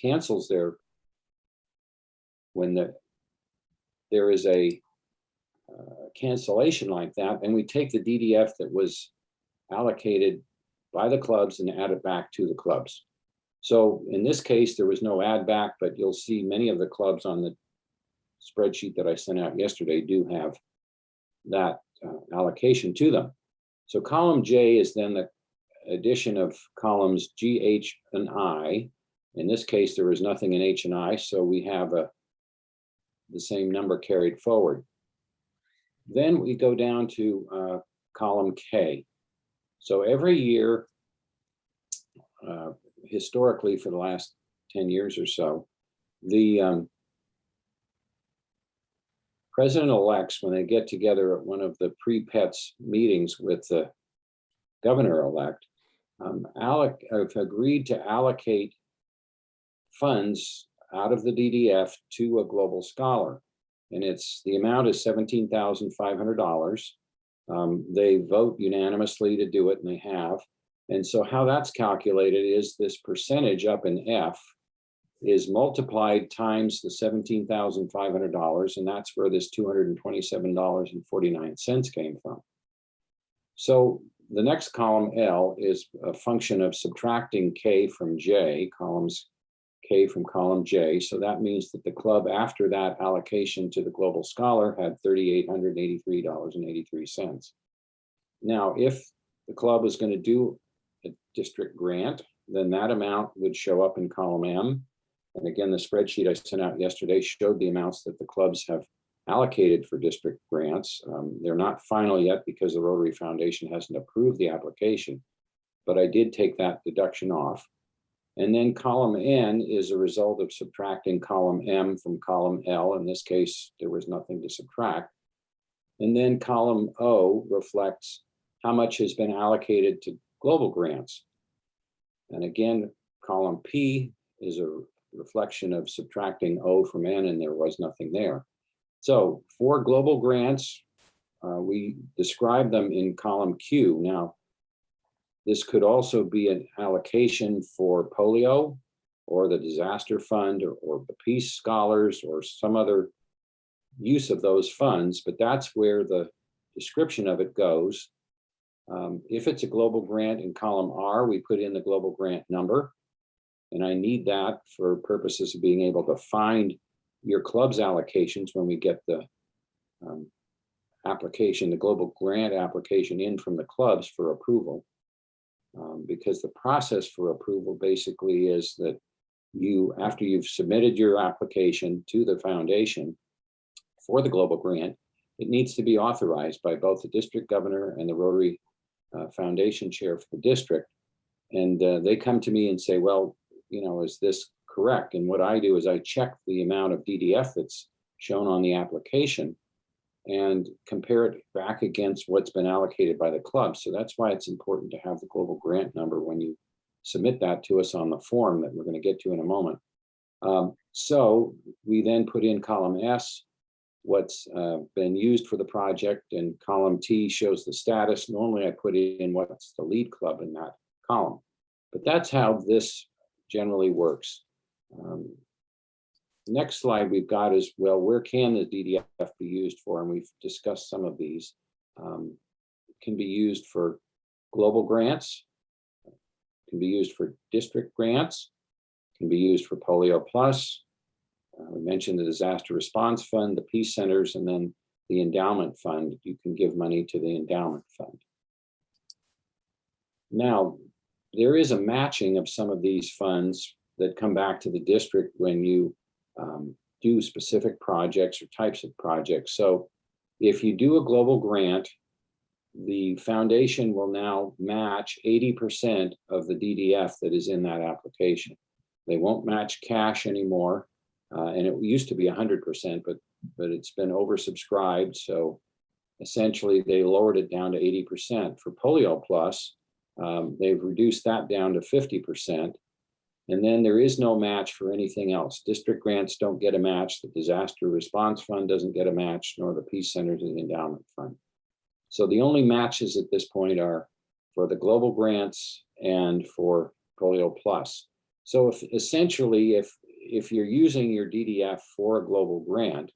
cancels their, when there is a cancellation like that, and we take the DDF that was allocated by the clubs and add it back to the clubs. So in this case, there was no add back, but you'll see many of the clubs on the spreadsheet that I sent out yesterday do have that allocation to them. So column J is then the addition of columns G, H, and I. In this case, there was nothing in H and I, so we have the same number carried forward. Then we go down to column K. So every year, historically for the last 10 years or so, the president-elects, when they get together at one of the pre-PETS meetings with the governor-elect, have agreed to allocate funds out of the DDF to a global scholar. And the amount is $17,500. They vote unanimously to do it, and they have. And so how that's calculated is this percentage up in F is multiplied times the $17,500, and that's where this $227.49 came from. So the next column, L, is a function of subtracting K from J, columns K from column J. So that means that the club, after that allocation to the global scholar, had $3,883.83. Now, if the club is going to do a district grant, then that amount would show up in column M. And again, the spreadsheet I sent out yesterday showed the amounts that the clubs have allocated for district grants. They're not final yet because the Rotary Foundation hasn't approved the application, but I did take that deduction off. And then column N is a result of subtracting column M from column L. In this case, there was nothing to subtract. And then column O reflects how much has been allocated to global grants. And again, column P is a reflection of subtracting O from N, and there was nothing there. So for global grants, we describe them in column Q. Now, this could also be an allocation for polio or the disaster fund or the peace scholars or some other use of those funds, but that's where the description of it goes. If it's a global grant in column R, we put in the global grant number. And I need that for purposes of being able to find your club's allocations when we get the application, the global grant application in from the clubs for approval. Because the process for approval basically is that after you've submitted your application to the foundation for the global grant, it needs to be authorized by both the district governor and the Rotary Foundation chair for the district. And they come to me and say, well, is this correct? And what I do is I check the amount of DDF that's shown on the application and compare it back against what's been allocated by the club. So that's why it's important to have the global grant number when you submit that to us on the form that we're going to get to in a moment. So we then put in column S, what's been used for the project, and column T shows the status. Normally I put in what's the lead club in that column, but that's how this generally works. Next slide we've got is, well, where can the DDF be used for? And we've discussed some of these. It can be used for global grants, it can be used for district grants, it can be used for Polio Plus. We mentioned the Disaster Response Fund, the Peace Centers, and then the Endowment Fund. You can give money to the Endowment Fund. Now, there is a matching of some of these funds that come back to the district when you do specific projects or types of projects. So if you do a global grant, the foundation will now match 80% of the DDF that is in that application. They won't match cash anymore. And it used to be 100%, but it's been oversubscribed. So essentially they lowered it down to 80%. For Polio Plus, they've reduced that down to 50%. And then there is no match for anything else. District grants don't get a match. The Disaster Response Fund doesn't get a match, nor the Peace Centers and the Endowment Fund. So the only matches at this point are for the global grants and for Polio Plus. So essentially, if you're using your DDF for a global grant,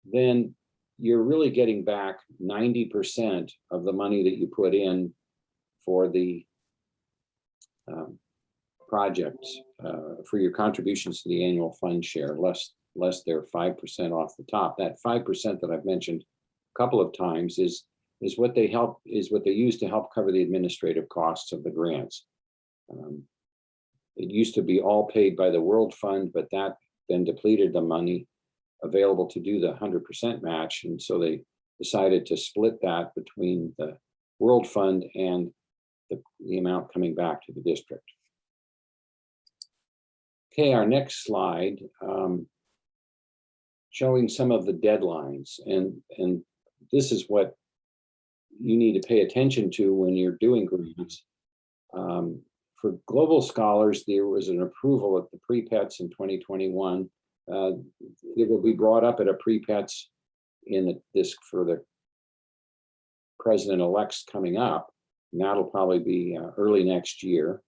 then you're really getting back 90% of the money that you put in for the projects, for your contributions to the annual fund share, less their 5% off the top. That 5% that I've mentioned a couple of times is what they use to help cover the administrative costs of the grants. It used to be all paid by the World Fund, but that then depleted the money available to do the 100% match. And so they decided to split that between the World Fund and the amount coming back to the district. Okay, our next slide, showing some of the deadlines. And this is what you need to pay attention to when you're doing grants. For global scholars, there was an approval at the pre-PETS in 2021. It will be brought up at a pre-PETS for the president-elects coming up. And that'll probably be early next year,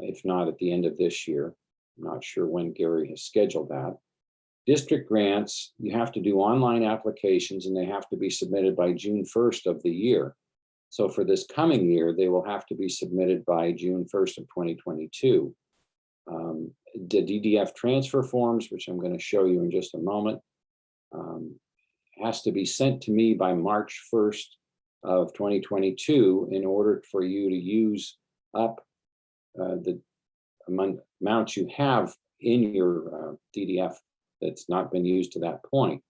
if not at the end of this year. I'm not sure when Gary has scheduled that. District grants, you have to do online applications and they have to be submitted by June 1st of the year. So for this coming year, they will have to be submitted by June 1st of 2022. The DDF transfer forms, which I'm going to show you in just a moment, has to be sent to me by March 1st of 2022 in order for you to use up the amounts you have in your DDF that's not been used to that point.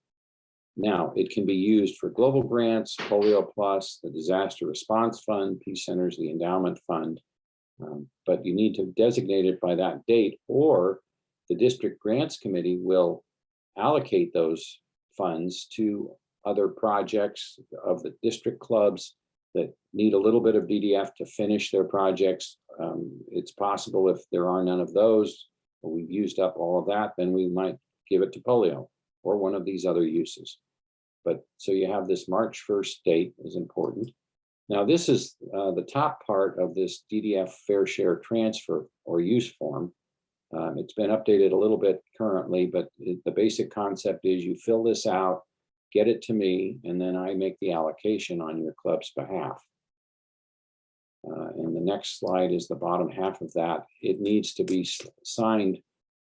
Now, it can be used for global grants, Polio Plus, the Disaster Response Fund, Peace Centers, the Endowment Fund, but you need to designate it by that date, or the District Grants Committee will allocate those funds to other projects of the district clubs that need a little bit of DDF to finish their projects. It's possible if there are none of those, or we've used up all of that, then we might give it to polio or one of these other uses. But so you have this March 1st date is important. Now this is the top part of this DDF fair share transfer or use form. It's been updated a little bit currently, but the basic concept is you fill this out, get it to me, and then I make the allocation on your club's behalf. And the next slide is the bottom half of that. It needs to be signed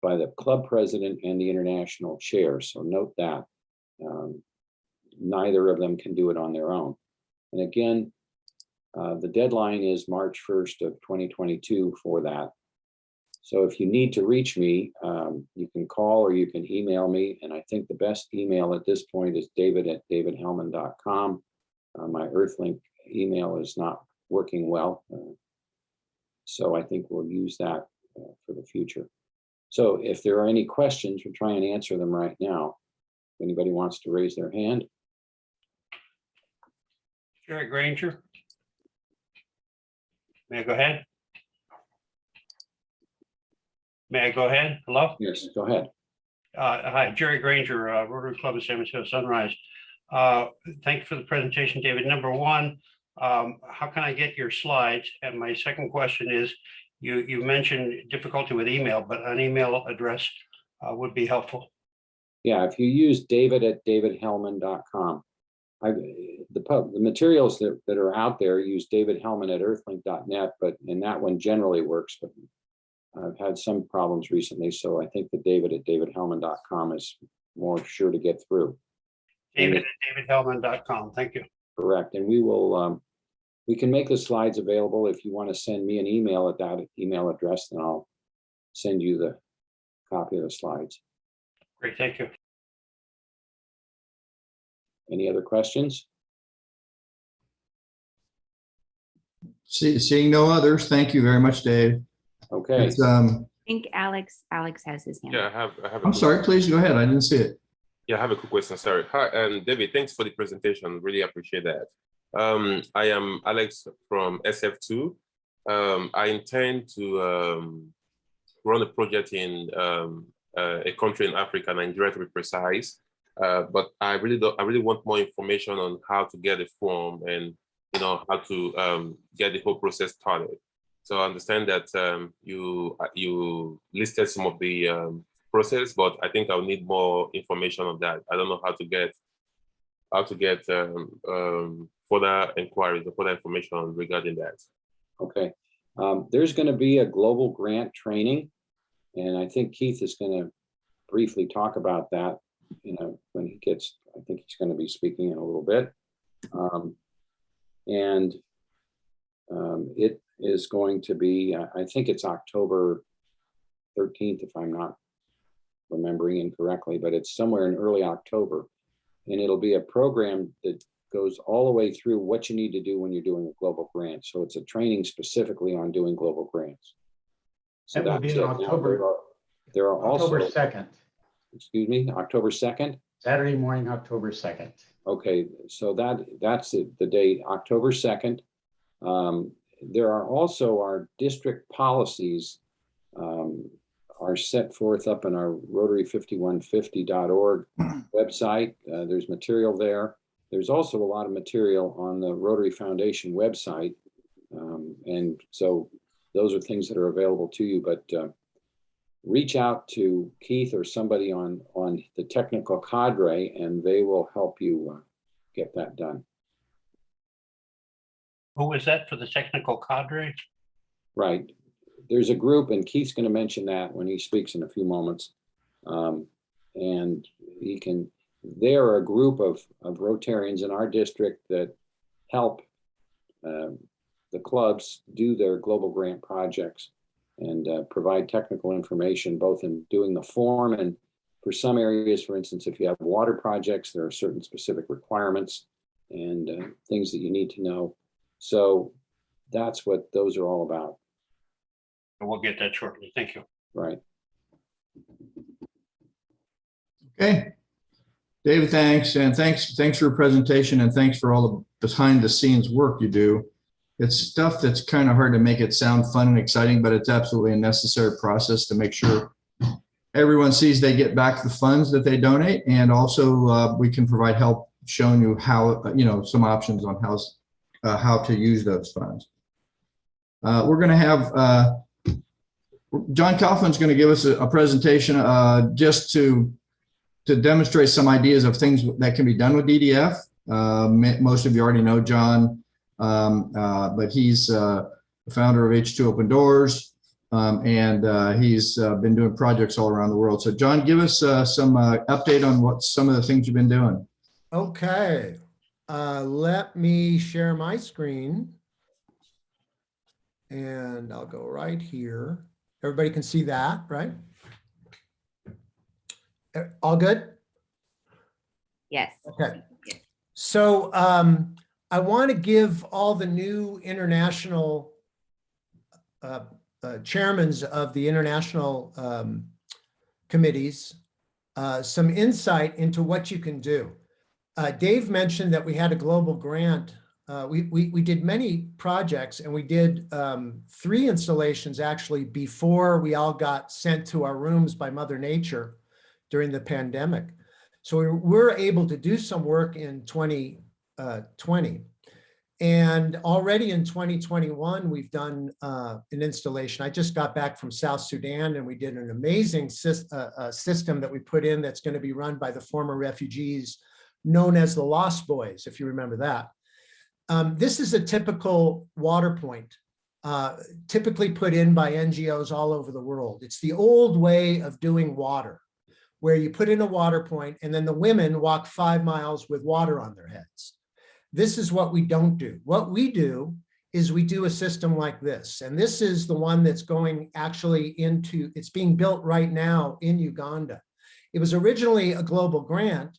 by the club president and the international chair. So note that neither of them can do it on their own. And again, the deadline is March 1st of 2022 for that. So if you need to reach me, you can call or you can email me. And I think the best email at this point is david@davidhellman.com. My Earthlink email is not working well. So I think we'll use that for the future. So if there are any questions, we'll try and answer them right now. If anybody wants to raise their hand. Jerry Granger. May I go ahead? May I go ahead? Hello? Yes, go ahead. Hi, Jerry Granger, Rotary Club of San Mateo Sunrise. Thank you for the presentation, David. Number one, how can I get your slides? And my second question is, you mentioned difficulty with email, but an email address would be helpful. Yeah, if you use david@davidhellman.com. The materials that are out there use davidhellman@earthlink.net, and that one generally works, but I've had some problems recently, so I think the david@davidhellman.com is more sure to get through. David@davidhellman.com. Thank you. Correct, and we will. We can make the slides available. If you want to send me an email at that email address, then I'll send you the copy of the slides. Great, thank you. Any other questions? Seeing no others, thank you very much, Dave. Okay. I think Alex has his hand. Yeah, I have. I'm sorry, please go ahead. I didn't see it. Yeah, I have a quick question. Sorry. Hi, David, thanks for the presentation. Really appreciate that. I am Alex from SF2. I intend to run a project in a country in Africa, Nigeria to be precise. But I really want more information on how to get a form and how to get the whole process started. So I understand that you listed some of the process, but I think I'll need more information on that. I don't know how to get further inquiries or further information regarding that. Okay. There's going to be a global grant training, and I think Keith is going to briefly talk about that, when he gets, I think he's going to be speaking in a little bit. It is going to be, I think it's October 13th, if I'm not remembering incorrectly, but it's somewhere in early October. And it'll be a program that goes all the way through what you need to do when you're doing a global grant. So it's a training specifically on doing global grants. So That will be in Now, October. there are October also, 2nd, excuse me, October 2nd. Saturday morning, October 2nd. Okay, so that's the date, October 2nd. There are also our district policies are set forth up in our Rotary5150.org website. There's material there. There's also a lot of material on the Rotary Foundation website. And so those are things that are available to you, but reach out to Keith or somebody on the technical cadre, and they will help you get that done. Who is that for the technical cadre? Right. There's a group, and Keith's going to mention that when he speaks in a few moments. And they are a group of Rotarians in our district that help the clubs do their global grant projects and provide technical information, both in doing the form and for some areas, for instance, if you have water projects, there are certain specific requirements and things that you need to know. So that's what those are all about. And we'll get that shortly. Thank you. Right. Okay. David, thanks. And thanks for your presentation, and thanks for all the behind the scenes work you do. It's stuff that's kind of hard to make it sound fun and exciting, but it's absolutely a necessary process to make sure everyone sees they get back the funds that they donate. And also we can provide help showing you how, some options on how to use those funds. We're going to have John Kaufman's going to give us a presentation just to demonstrate some ideas of things that can be done with DDF. Most of you already know John, but he's the founder of H2 Open Doors, and he's been doing projects all around the world. So John, give us some update on what some of the things you've been doing. Okay, let me share my screen. And I'll go right here. Everybody can see that, right? All good? Yes. Okay. So I want to give all the new international chairmen of the international committees some insight into what you can do. Dave mentioned that we had a global grant. We did many projects, and we did 3 installations actually before we all got sent to our rooms by Mother Nature during the pandemic. So we were able to do some work in 2020. And already in 2021, we've done an installation. I just got back from South Sudan, and we did an amazing system that we put in that's going to be run by the former refugees known as the Lost Boys, if you remember that. This is a typical water point, typically put in by NGOs all over the world. It's the old way of doing water, where you put in a water point and then the women walk 5 miles with water on their heads. This is what we don't do. What we do is we do a system like this. And this is the one that's going actually into, it's being built right now in Uganda. It was originally a global grant,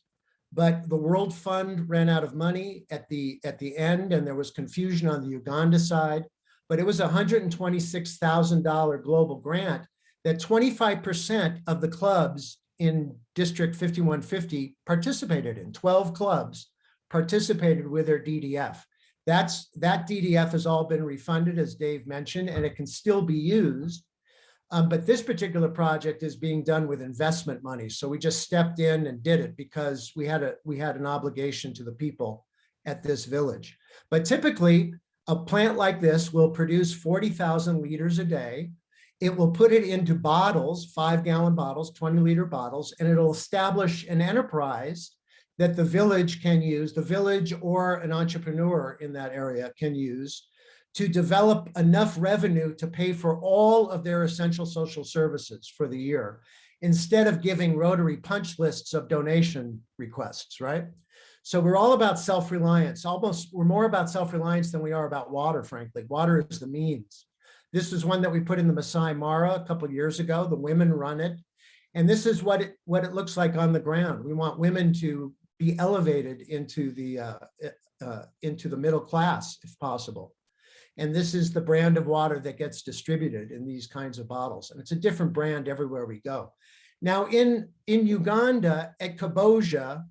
but the World Fund ran out of money at the end, and there was confusion on the Uganda side. But it was a $126,000 global grant that 25% of the clubs in District 5150 participated in. 12 clubs participated with their DDF. That DDF has all been refunded, as Dave mentioned, and it can still be used. But this particular project is being done with investment money. So we just stepped in and did it because we had an obligation to the people at this village. But typically, a plant like this will produce 40,000 liters a day. It will put it into bottles, 5-gallon bottles, 20-liter bottles, and it'll establish an enterprise that the village can use, the village or an entrepreneur in that area can use to develop enough revenue to pay for all of their essential social services for the year, instead of giving Rotary punch lists of donation requests, right? So we're all about self-reliance. We're more about self-reliance than we are about water, frankly. Water is the means. This is one that we put in the Masai Mara a couple of years ago. The women run it. And this is what it looks like on the ground. We want women to be elevated into the middle class, if possible. And this is the brand of water that gets distributed in these kinds of bottles. And it's a different brand everywhere we go. Now in Uganda at Kaboja,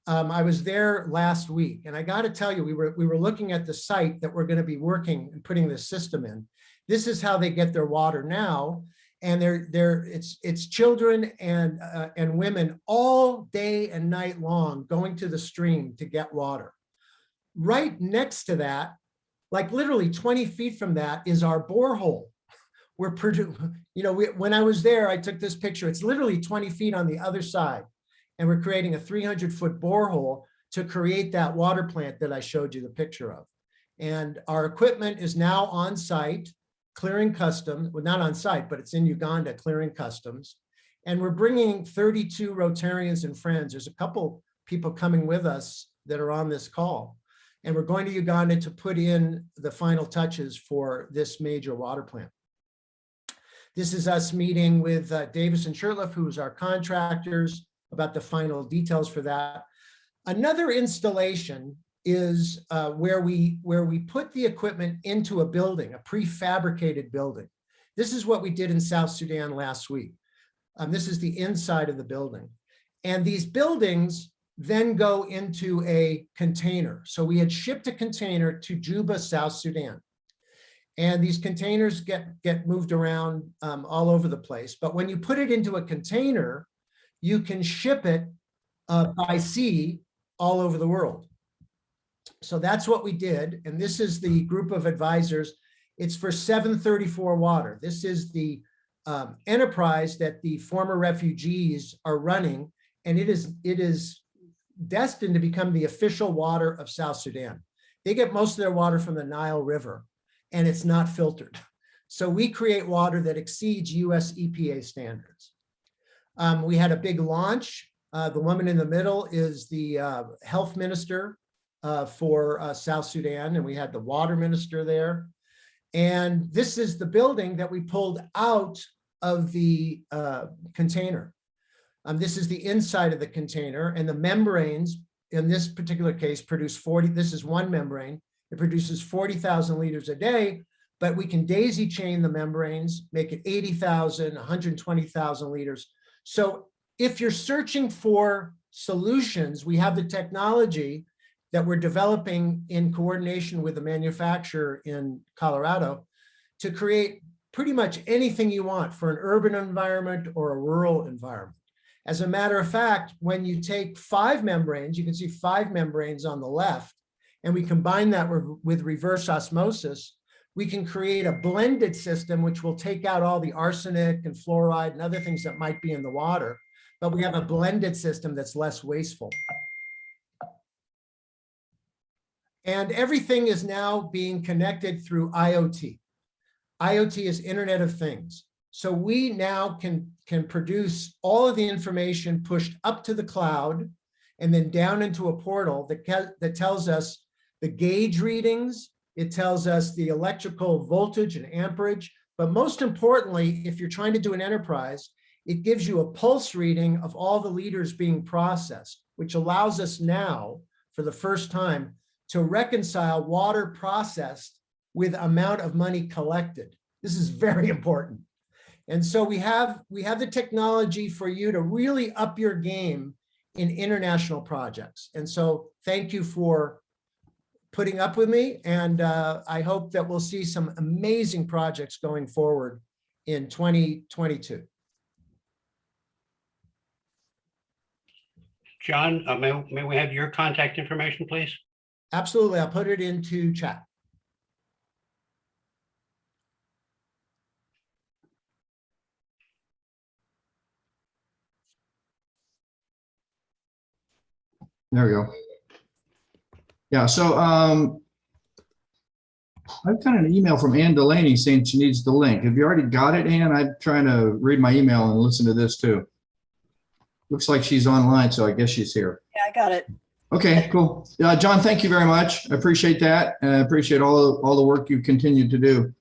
I was there last week, and I got to tell you, we were looking at the site that we're going to be working and putting this system in. This is how they get their water now, and it's children and women all day and night long going to the stream to get water. Right next to that, like literally 20 feet from that, is our borehole. When I was there, I took this picture. It's literally 20 feet on the other side. And we're creating a 300-foot borehole to create that water plant that I showed you the picture of. And our equipment is now on site, clearing customs, well, not on site, but it's in Uganda, clearing customs. And we're bringing 32 Rotarians and friends. There's a couple people coming with us that are on this call. And we're going to Uganda to put in the final touches for this major water plant. This is us meeting with Davis and Shurtleff, who's our contractors, about the final details for that. Another installation is where we put the equipment into a building, a prefabricated building. This is what we did in South Sudan last week. This is the inside of the building. And these buildings then go into a container. So we had shipped a container to Juba, South Sudan. And these containers get moved around all over the place. But when you put it into a container, you can ship it by sea all over the world. So that's what we did. And this is the group of advisors. It's for 734 Water. This is the enterprise that the former refugees are running. And it is destined to become the official water of South Sudan. They get most of their water from the Nile River, and it's not filtered. So we create water that exceeds US EPA standards. We had a big launch. The woman in the middle is the health minister for South Sudan, and we had the water minister there. And this is the building that we pulled out of the container. This is the inside of the container, and the membranes in this particular case produce 40, this is one membrane. It produces 40,000 liters a day, but we can daisy chain the membranes, make it 80,000, 120,000 liters. So if you're searching for solutions, we have the technology that we're developing in coordination with a manufacturer in Colorado to create pretty much anything you want for an urban environment or a rural environment. As a matter of fact, when you take 5 membranes, you can see 5 membranes on the left, and we combine that with reverse osmosis, we can create a blended system which will take out all the arsenic and fluoride and other things that might be in the water, but we have a blended system that's less wasteful. And everything is now being connected through IoT. IoT is Internet of Things. So we now can produce all of the information pushed up to the cloud and then down into a portal that tells us the gauge readings. It tells us the electrical voltage and amperage, but most importantly, if you're trying to do an enterprise, it gives you a pulse reading of all the liters being processed, which allows us now, for the first time, to reconcile water processed with amount of money collected. This is very important. And so we have the technology for you to really up your game in international projects. And so thank you for putting up with me. And I hope that we'll see some amazing projects going forward in 2022. John, may we have your contact information, please? Absolutely. I'll put it into chat. There we go. Yeah, so I've got an email from Ann Delaney saying she needs the link. Have you already got it, Ann? I'm trying to read my email and listen to this too. Looks like she's online, so I guess she's here. Yeah, I got it. Okay, cool. John, thank you very much. I appreciate that. And I appreciate all the work you've continued to do.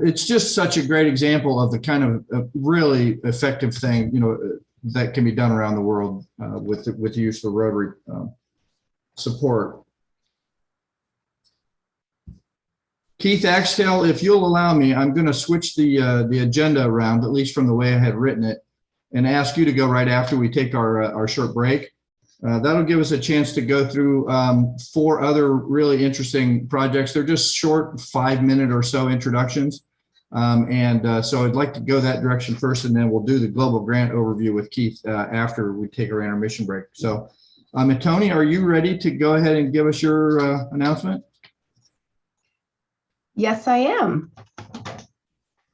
It's just such a great example of the kind of really effective thing, you know, that can be done around the world with the use of Rotary support. Keith Axtell, if you'll allow me, I'm going to switch the agenda around, at least from the way I had written it, and ask you to go right after we take our short break. That'll give us a chance to go through 4 other really interesting projects. They're just short 5-minute or so introductions. So I'd like to go that direction first, and then we'll do the global grant overview with Keith after we take our intermission break. So Mitone, are you ready to go ahead and give us your announcement? Yes, I am.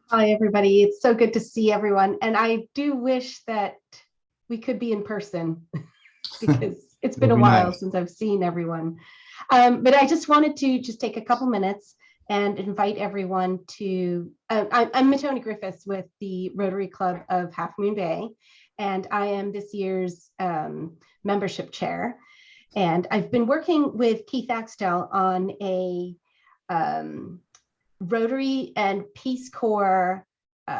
Hi, everybody. It's so good to see everyone. And I do wish that we could be in person because it's been a while since I've seen everyone. But I just wanted to take a couple minutes and invite everyone to, I'm Mitone Griffiths with the Rotary Club of Half Moon Bay, and I am this year's membership chair. And I've been working with Keith Axtell on a Rotary and Peace Corps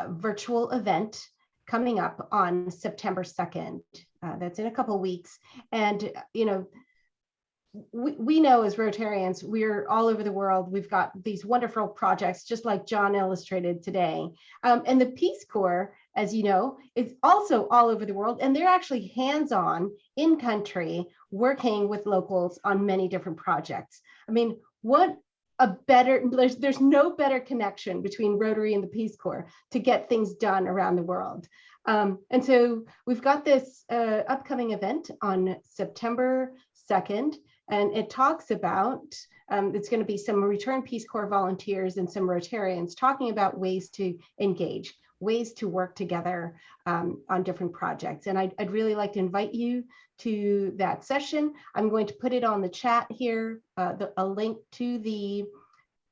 virtual event coming up on September 2nd. That's in a couple of weeks. And, you know, we know as Rotarians, we're all over the world. We've got these wonderful projects, just like John illustrated today. And the Peace Corps, as you know, is also all over the world. And they're actually hands-on in country working with locals on many different projects. I mean, what a better, there's no better connection between Rotary and the Peace Corps to get things done around the world. And so we've got this upcoming event on September 2nd, and it talks about, it's going to be some returned Peace Corps volunteers and some Rotarians talking about ways to engage, ways to work together on different projects. And I'd really like to invite you to that session. I'm going to put it on the chat here, a link to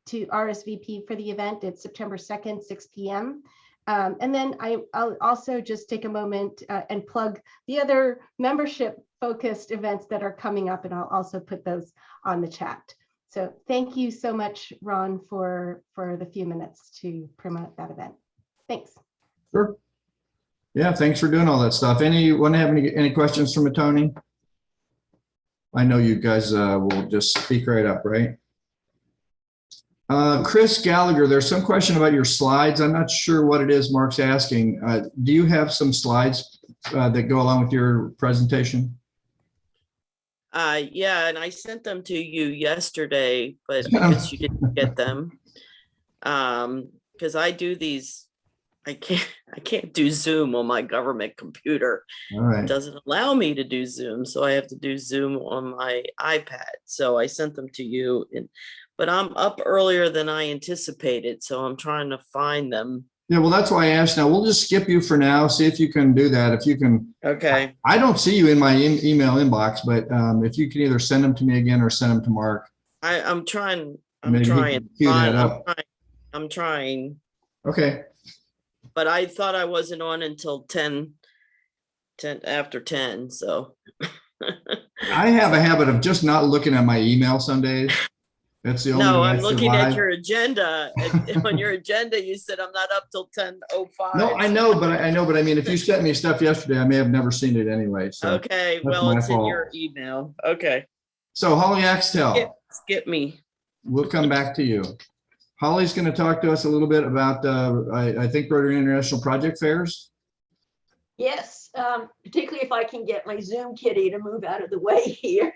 RSVP for the event. It's September 2nd, 6 p.m. And then I'll also just take a moment and plug the other membership focused events that are coming up, and I'll also put those on the chat. So thank you so much, Ron, for the few minutes to promote that event. Thanks. Sure. Yeah, thanks for doing all that stuff. Anyone have any questions for Mitone? I know you guys will just speak right up, right? Chris Gallagher, there's some question about your slides. I'm not sure what it is Mark's asking. Do you have some slides that go along with your presentation? Yeah, and I sent them to you yesterday, but I guess you didn't get them. Because I do these, I can't do Zoom on my government computer. All right. It doesn't allow me to do Zoom, so I have to do Zoom on my iPad. So I sent them to you, but I'm up earlier than I anticipated, so I'm trying to find them. Yeah, well, that's why I asked. Now we'll just skip you for now. See if you can do that. If you can. Okay. I don't see you in my email inbox, but if you can either send them to me again or send them to Mark. I'm trying. Maybe he can cue that up. I'm trying. Okay. But I thought I wasn't on until 10 after 10. So I have a habit of just not looking at my email some days. That's the only way I I'm looking survive. at your agenda. And on your agenda, you said I'm not up till 10:05. No, I know, but I mean, if you sent me stuff yesterday, I may have never seen it anyway. So okay, well, it's in your email. Okay. So Holly Axtell, skip me. We'll come back to you. Holly's going to talk to us a little bit about, I think, Rotary International Project Fairs. Yes, particularly if I can get my Zoom kitty to move out of the way here.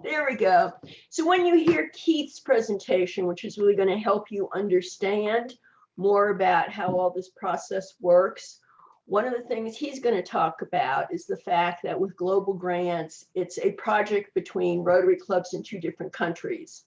There we go. So when you hear Keith's presentation, which is really going to help you understand more about how all this process works, one of the things he's going to talk about is the fact that with global grants, it's a project between Rotary clubs in 2 different countries.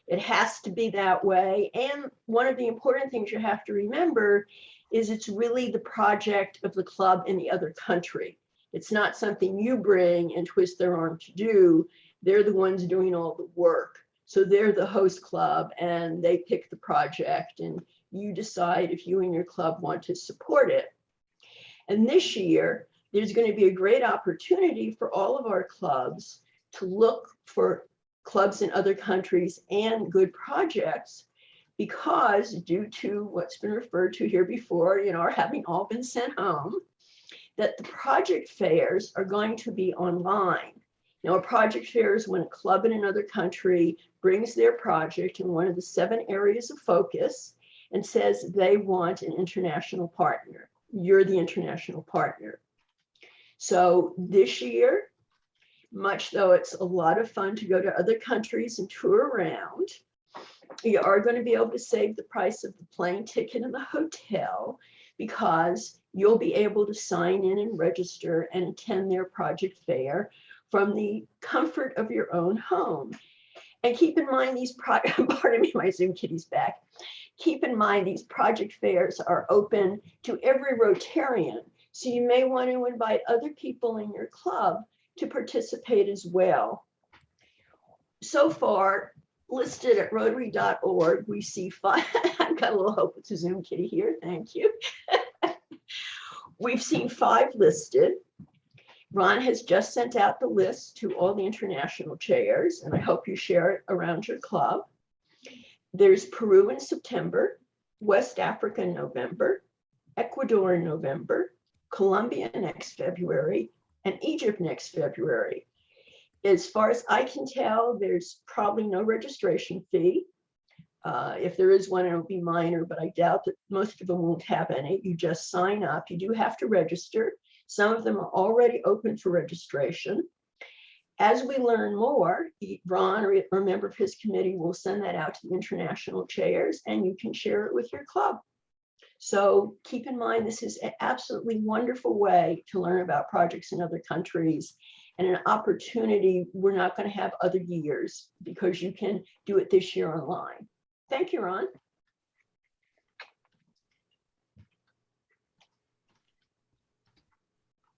It has to be that way. And one of the important things you have to remember is it's really the project of the club in the other country. It's not something you bring and twist their arm to do. They're the ones doing all the work. So they're the host club and they pick the project and you decide if you and your club want to support it. And this year, there's going to be a great opportunity for all of our clubs to look for clubs in other countries and good projects, because due to what's been referred to here before, our having all been sent home, that the project fairs are going to be online. A project fair is when a club in another country brings their project in one of the 7 areas of focus and says they want an international partner. You're the international partner. So this year, much though it's a lot of fun to go to other countries and tour around, you are going to be able to save the price of the plane ticket and the hotel, because you'll be able to sign in and register and attend their project fair from the comfort of your own home. And keep in mind pardon me, my Zoom kitty's back. Keep in mind these project fairs are open to every Rotarian. So you may want to invite other people in your club to participate as well. So far, listed at Rotary.org, we see 5, I've got a little hope with the Zoom kitty here, thank you. We've seen 5 listed. Ron has just sent out the list to all the international chairs, and I hope you share it around your club. There's Peru in September, West Africa in November, Ecuador in November, Colombia next February, and Egypt next February. As far as I can tell, there's probably no registration fee. If there is one, it'll be minor, but I doubt that most of them won't have any. You just sign up. You do have to register. Some of them are already open for registration. As we learn more, Ron or a member of his committee will send that out to the international chairs and you can share it with your club. So keep in mind, this is an absolutely wonderful way to learn about projects in other countries and an opportunity we're not going to have other years, because you can do it this year online. Thank you, Ron.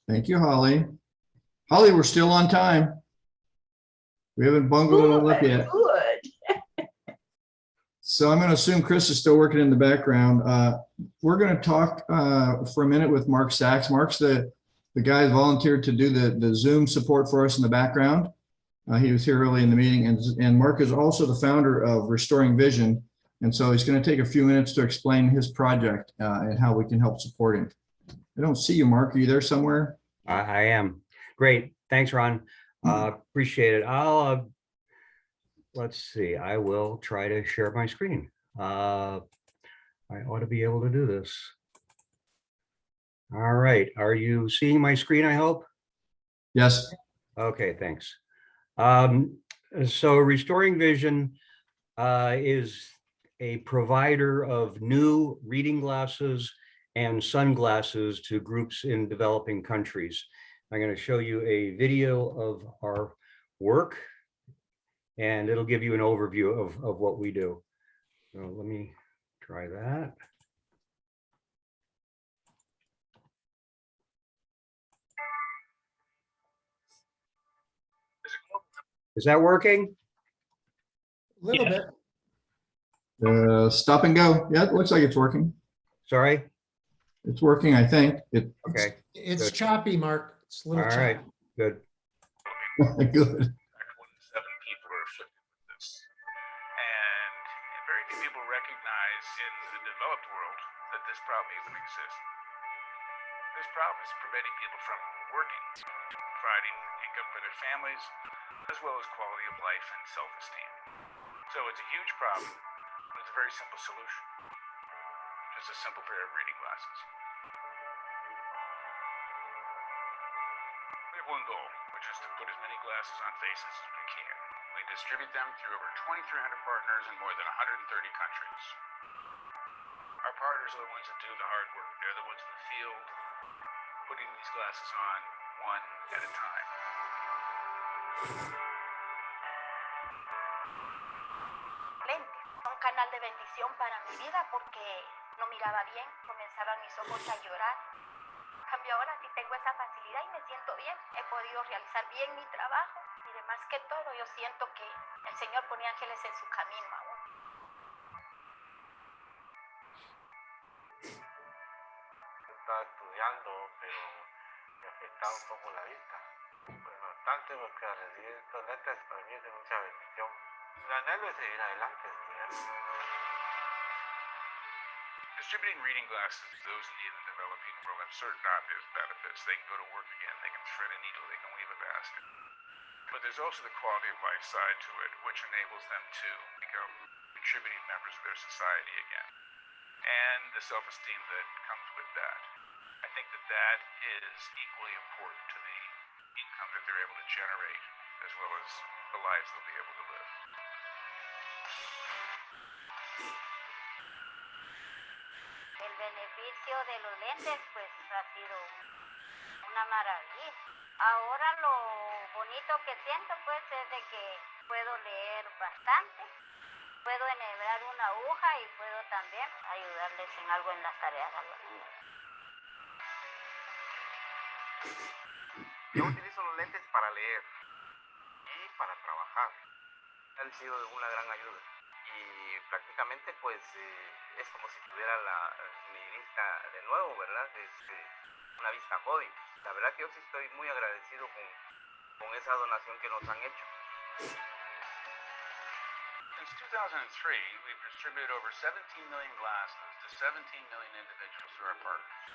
Thank you, Holly. Holly, we're still on time. We haven't bungled it all up yet. Good. So I'm going to assume Chris is still working in the background. We're going to talk for a minute with Mark Sachs. Mark's the guy who volunteered to do the Zoom support for us in the background. He was here early in the meeting, and Mark is also the founder of Restoring Vision. And so he's going to take a few minutes to explain his project and how we can help support him. I don't see you, Mark. Are you there somewhere? I am. Great. Thanks, Ron. Appreciate it. Let's see. I will try to share my screen. I ought to be able to do this. All right. Are you seeing my screen, I hope? Yes. Okay, thanks. So Restoring Vision is a provider of new reading glasses and sunglasses to groups in developing countries. I'm going to show you a video of our work, and it'll give you an overview of what we do. So let me try that. Is that working? A little Yes. bit. Stop and go. Yeah, it looks like it's working. Sorry. It's working, I think. Okay. It's Good. choppy, Mark. It's a All little right. choppy. Good. Good. 7 people are afflicted with this. And very few people recognize in the developed world that this problem even exists. This problem is preventing people from working, providing income for their families, as well as quality of life and self-esteem. So it's a huge problem, but it's a very simple solution. Just a simple pair of reading glasses. We have one goal, which is to put as many glasses on faces as we can. We distribute them through over 2,300 partners in more than 130 countries. Our partners are the ones that do the hard work. They're the ones in the field, putting these glasses on one at a time. Un canal de bendición para mi vida porque no miraba bien, comenzaban mis ojos a llorar. En cambio ahora sí tengo esa facilidad y me siento bien. He podido realizar bien mi trabajo y de más que todo yo siento que el Señor pone ángeles en su camino aún. Estaba estudiando, pero me afectaba un poco la vista. Pues no obstante, porque al recibir estos lentes para mí es de mucha bendición. El anhelo es seguir adelante, estudiar. Distributing reading glasses to those in need in the developing world have certain obvious benefits. They can go to work again, they can thread a needle, they can weave a basket. But there's also the quality of life side to it, which enables them to become contributing members of their society again. And the self-esteem that comes with that. I think that that is equally important to the income that they're able to generate, as well as the lives they'll be able to live. El beneficio de los lentes pues ha sido una maravilla. Ahora lo bonito que siento pues es de que puedo leer bastante, puedo enhebrar una aguja y puedo también ayudarles en algo en las tareas a los niños. Yo utilizo los lentes para leer y para trabajar. Han sido de una gran ayuda. Y prácticamente pues es como si tuviera mi vista de nuevo, ¿verdad? Es una vista joven. La verdad que yo sí estoy muy agradecido con esa donación que nos han hecho. Since 2003, we've distributed over 17 million glasses to 17 million individuals through our partners.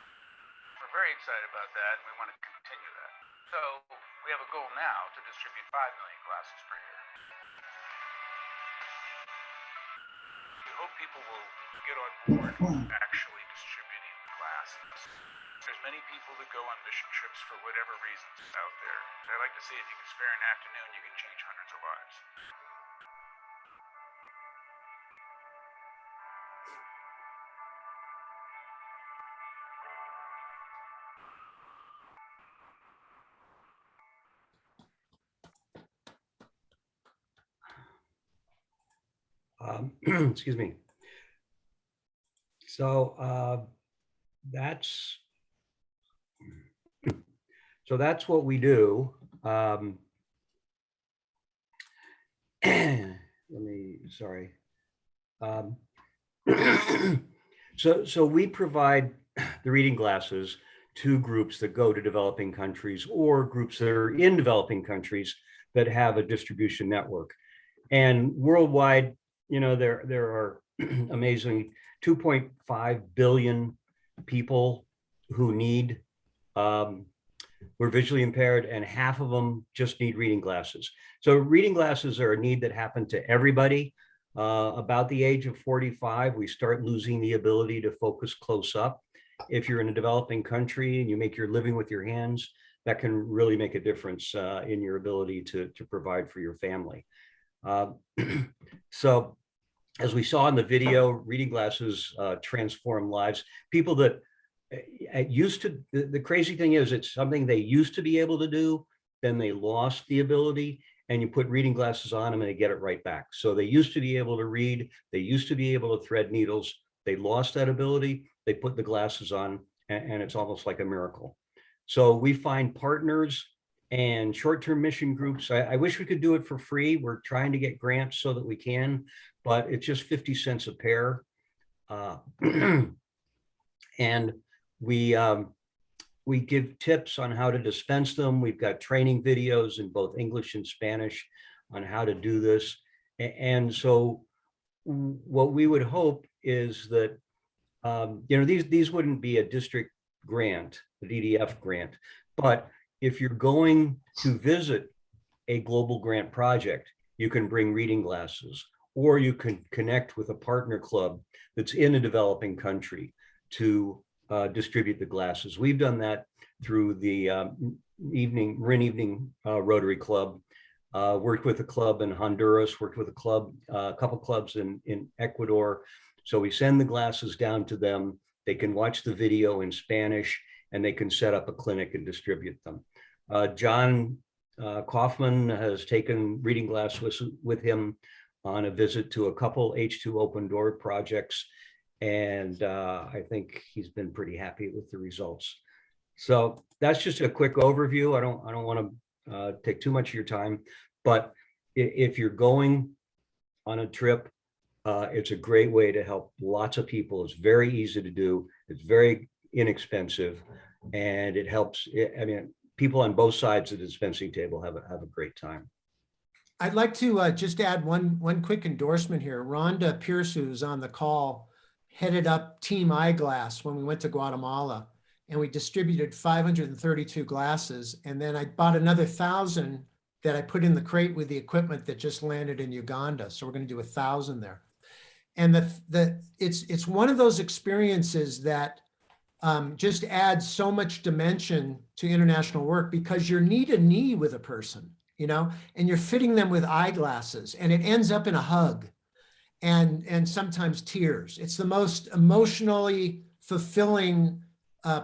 We're very excited about that, and we want to continue that. So we have a goal now to distribute 5 million glasses per year. We hope people will get on board actually distributing glasses. There's many people that go on mission trips for whatever reasons out there. I'd like to see if you can spare an afternoon, you can change hundreds of lives. Excuse me. So that's what we do. Sorry. So we provide the reading glasses to groups that go to developing countries or groups that are in developing countries that have a distribution network. And worldwide, you know, there are amazing 2.5 billion people who need, we're visually impaired, and half of them just need reading glasses. So reading glasses are a need that happened to everybody. About the age of 45, we start losing the ability to focus close up. If you're in a developing country and you make your living with your hands, that can really make a difference in your ability to provide for your family. So as we saw in the video, reading glasses transform lives. People that used to, the crazy thing is it's something they used to be able to do, then they lost the ability, and you put reading glasses on them and they get it right back. So they used to be able to read, they used to be able to thread needles, they lost that ability, they put the glasses on, and it's almost like a miracle. So we find partners and short-term mission groups. I wish we could do it for free. We're trying to get grants so that we can, but it's just 50 cents a pair. And we give tips on how to dispense them. We've got training videos in both English and Spanish on how to do this. And so what we would hope is that, you know, these wouldn't be a district grant, the DDF grant, but if you're going to visit a global grant project, you can bring reading glasses, or you can connect with a partner club that's in a developing country to distribute the glasses. We've done that through the Marin Evening Rotary Club, worked with a club in Honduras, worked with a couple clubs in Ecuador. So we send the glasses down to them. They can watch the video in Spanish, and they can set up a clinic and distribute them. John Kaufman has taken reading glasses with him on a visit to a couple H2 open door projects. And I think he's been pretty happy with the results. So that's just a quick overview. I don't want to take too much of your time, but if you're going on a trip, it's a great way to help lots of people. It's very easy to do. It's very inexpensive, and it helps. I mean, people on both sides of the dispensing table have a great time. I'd like to just add one quick endorsement here. Rhonda Pierce, who's on the call, headed up Team Eyeglass when we went to Guatemala, and we distributed 532 glasses. And then I bought another 1,000 that I put in the crate with the equipment that just landed in Uganda. So we're going to do 1,000 there. And it's one of those experiences that just adds so much dimension to international work, because you're knee to knee with a person, you know, and you're fitting them with eyeglasses, and it ends up in a hug and sometimes tears. It's the most emotionally fulfilling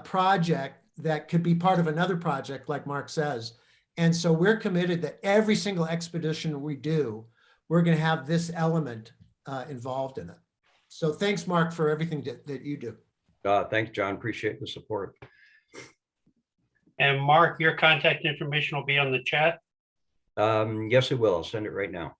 project that could be part of another project, like Mark says. And so we're committed that every single expedition we do, we're going to have this element involved in it. So thanks, Mark, for everything that you do. Thanks, John. Appreciate the support. And Mark, your contact information will be on the chat. Yes, it will. I'll send it right now.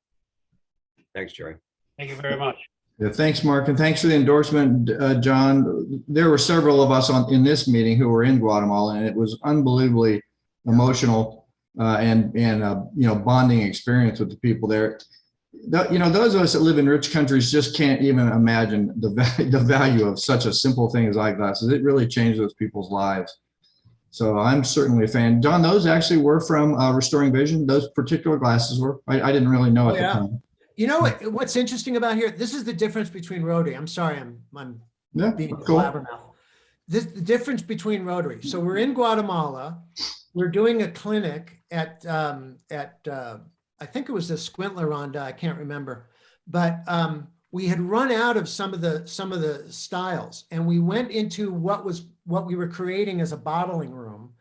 Thanks, Jerry. Thank you very much. Yeah, thanks, Mark, and thanks for the endorsement, John. There were several of us in this meeting who were in Guatemala, and it was unbelievably emotional and bonding experience with the people there. Those of us that live in rich countries just can't even imagine the value of such a simple thing as eyeglasses. It really changed those people's lives. So I'm certainly a fan. John, those actually were from Restoring Vision. Those particular glasses were. I didn't really know at the time. You know what's interesting about here? This is the difference between Rotary. I'm sorry, I'm being cool. blabbermouth. The difference between Rotary. So we're in Guatemala. We're doing a clinic at I think it was the Squintler Ronda. I can't remember, but we had run out of some of the styles, and we went into what we were creating as a bottling room,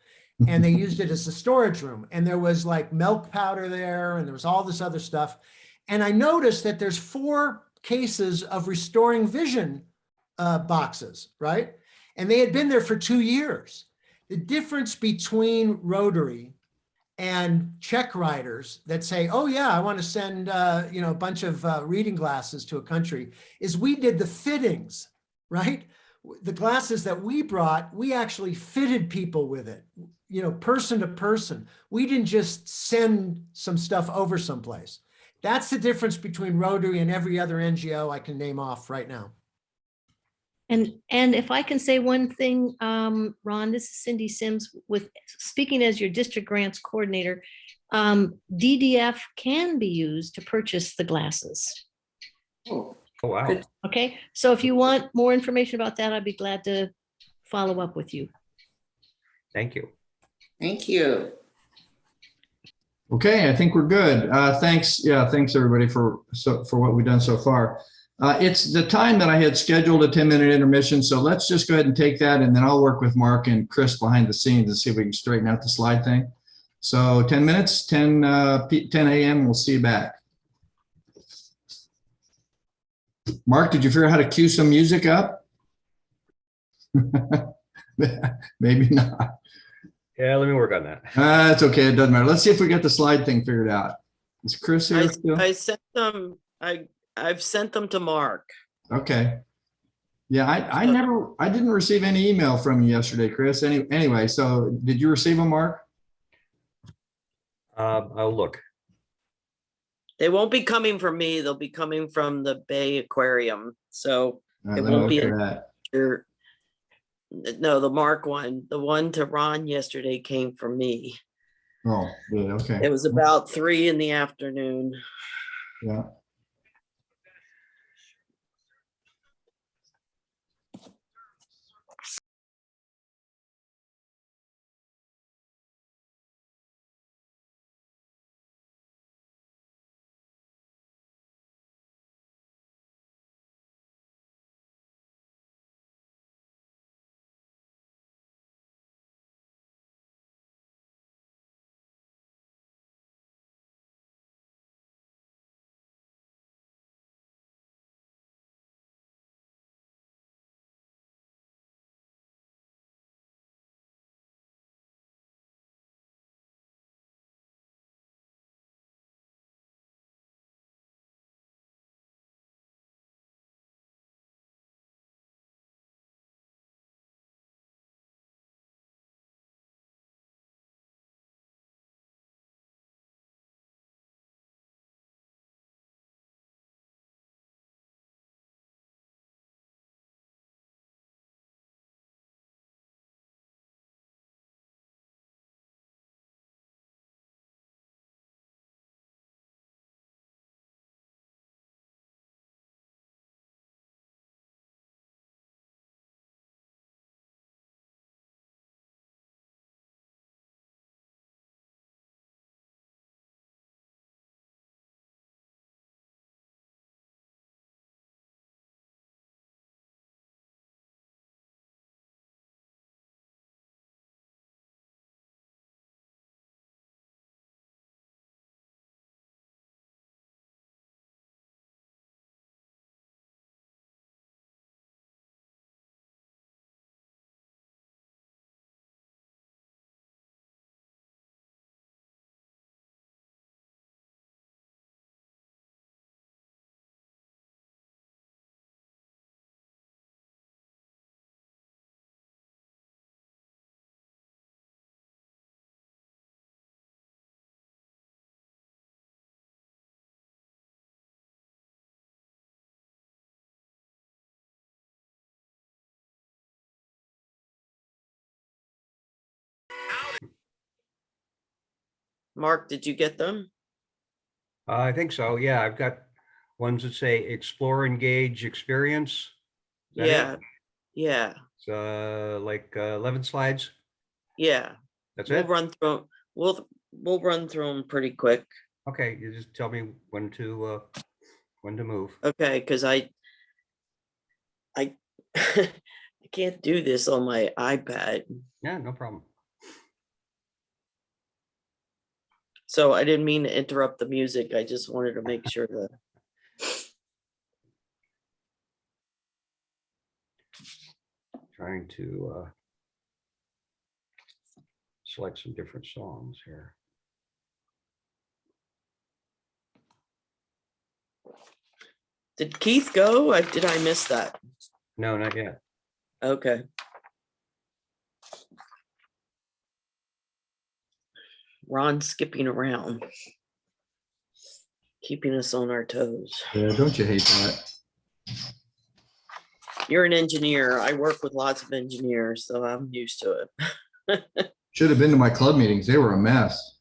and they used it as a storage room. And there was like milk powder there, and there was all this other stuff. And I noticed that there's 4 cases of Restoring Vision boxes, right? And they had been there for 2 years. The difference between Rotary and check writers that say, oh yeah, I want to send a bunch of reading glasses to a country, is we did the fittings, right? The glasses that we brought, we actually fitted people with it, person to person. We didn't just send some stuff over someplace. That's the difference between Rotary and every other NGO I can name off right now. And if I can say one thing, Ron, this is Cindy Sims with speaking as your district grants coordinator. DDF can be used to purchase the glasses. Oh, wow. Okay, so if you want more information about that, I'd be glad to follow up with you. Thank you. Thank you. Okay, I think we're good. Thanks. Yeah, thanks everybody for what we've done so far. It's the time that I had scheduled, a 10-minute intermission. So let's just go ahead and take that, and then I'll work with Mark and Chris behind the scenes and see if we can straighten out the slide thing. So 10 minutes, 10 a.m. We'll see you back. Mark, did you figure out how to cue some music up? Maybe not. Yeah, let me work on that. That's okay. It doesn't matter. Let's see if we got the slide thing figured out. Is Chris here still? I sent them. I've sent them to Mark. Okay. Yeah, I didn't receive any email from you yesterday, Chris. Anyway, so did you receive them, Mark? I'll look. They won't be coming from me. They'll be coming from the Bay Aquarium. So it won't be your. No, the Mark one. The one to Ron yesterday came from me. Oh, yeah, okay. It was about 3 in the afternoon. Yeah. Mark, did you get them? I think so. Yeah, I've got ones that say explore, engage, experience. Is that it? Yeah, yeah, It's like 11 slides. yeah. That's We'll it? run through, we'll run through them pretty quick. Okay, you just tell me when to move. Okay, because I I can't do this on my iPad. Yeah, no problem. So I didn't mean to interrupt the music. I just wanted to make sure that. Trying to select some different songs here. Did Keith go? Did I miss that? No, not yet. Okay. Ron skipping around, keeping us on our toes. Yeah, don't you hate that? You're an engineer. I work with lots of engineers, so I'm used to it. Should have been to my club meetings. They were a mess.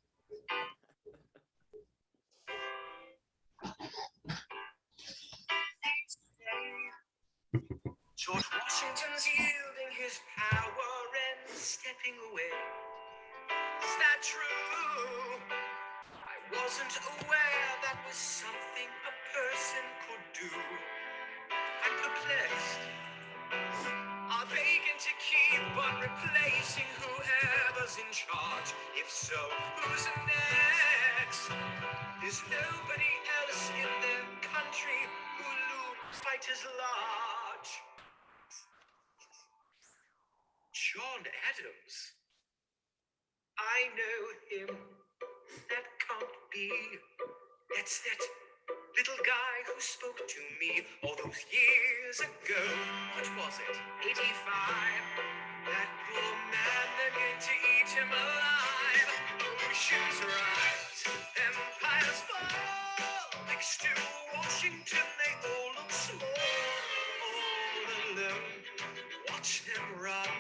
George Washington's yielding his power and stepping away. Is that true? I wasn't aware that was something a person could do. I'm perplexed. Are they going to keep on replacing whoever's in charge? If so, who's next? There's nobody else in their country who looms quite as large. John Adams. I know him. That can't be. That's that little guy who spoke to me all those years ago. What was it? 85. That poor man, they're going to eat him alive. Oceans rise, empires fall. Next to Washington, they all look small. All alone, watch them run.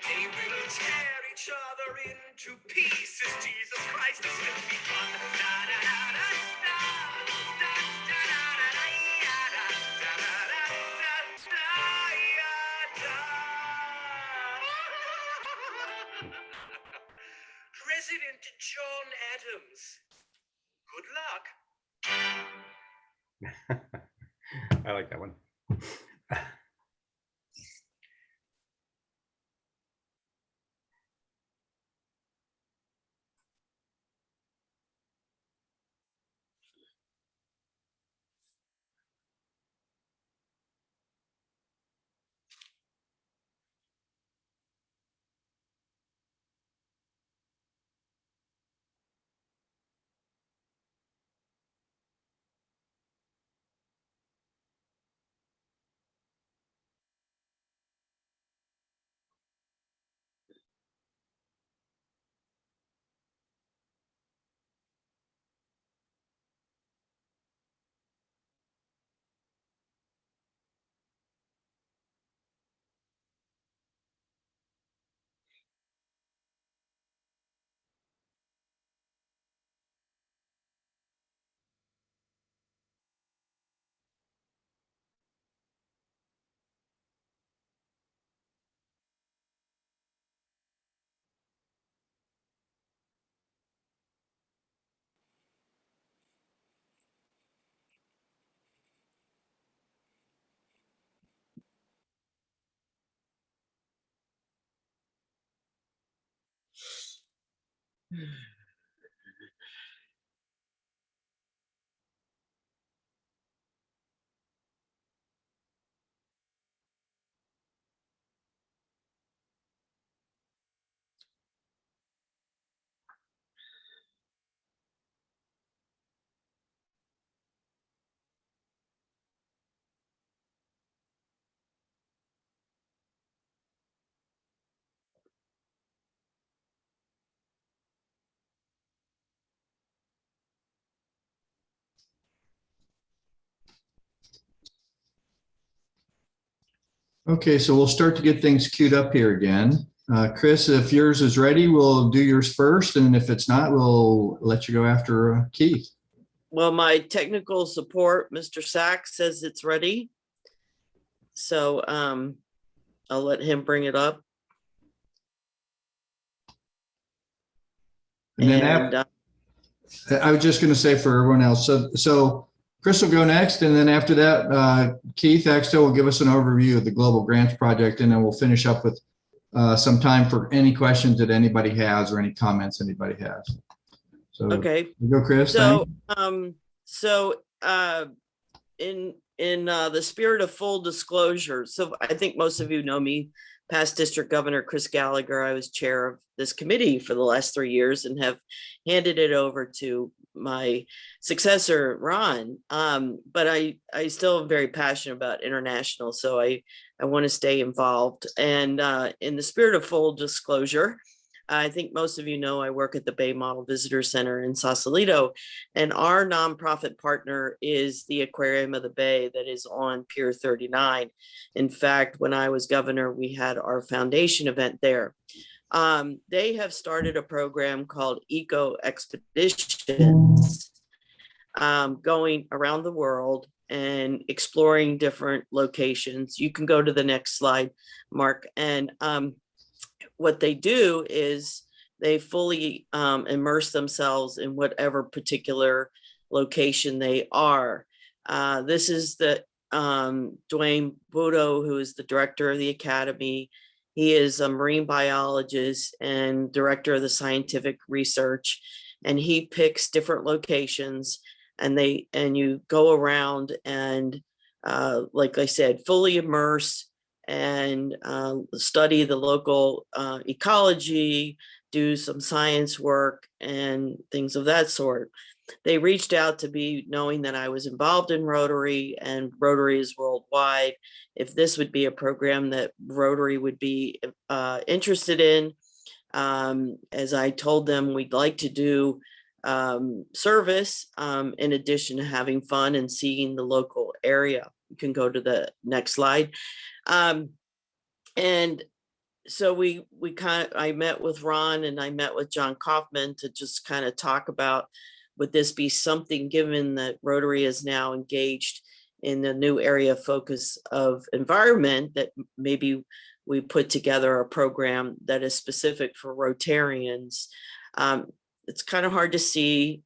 They will tear each other into pieces. Jesus Christ, this will be fun. Da da da da da. Da da da da da. Da da da da da. President John Adams. Good luck. I like that one. Okay, so we'll start to get things queued up here again. Chris, if yours is ready, we'll do yours first. And if it's not, we'll let you go after Keith. Well, my technical support, Mr. Sachs, says it's ready. So I'll let him bring it up. And then I was just going to say for everyone else. So Chris will go next. And then after that, Keith Axtell will give us an overview of the Global Grants Project. And then we'll finish up with some time for any questions that anybody has or any comments anybody has. So okay, go Chris. So in the spirit of full disclosure, so I think most of you know me, past District Governor Chris Gallagher. I was chair of this committee for the last 3 years and have handed it over to my successor, Ron. But I still am very passionate about international, so I want to stay involved. And in the spirit of full disclosure, I think most of you know I work at the Bay Model Visitor Center in Sausalito, and our nonprofit partner is the Aquarium of the Bay that is on Pier 39. In fact, when I was governor, we had our foundation event there. They have started a program called EcoXpeditions, going around the world and exploring different locations. You can go to the next slide, Mark. And what they do is they fully immerse themselves in whatever particular location they are. This is the Dwayne Budo, who is the director of the Academy. He is a marine biologist and director of the scientific research, and he picks different locations, and you go around and, like I said, fully immerse and study the local ecology, do some science work and things of that sort. They reached out to me knowing that I was involved in Rotary, and Rotary is worldwide, if this would be a program that Rotary would be interested in. As I told them, we'd like to do service in addition to having fun and seeing the local area. You can go to the next slide. And so I met with Ron and I met with John Kaufman to just kind of talk about, would this be something, given that Rotary is now engaged in the new area of focus of environment, that maybe we put together a program that is specific for Rotarians. It's kind of hard to see.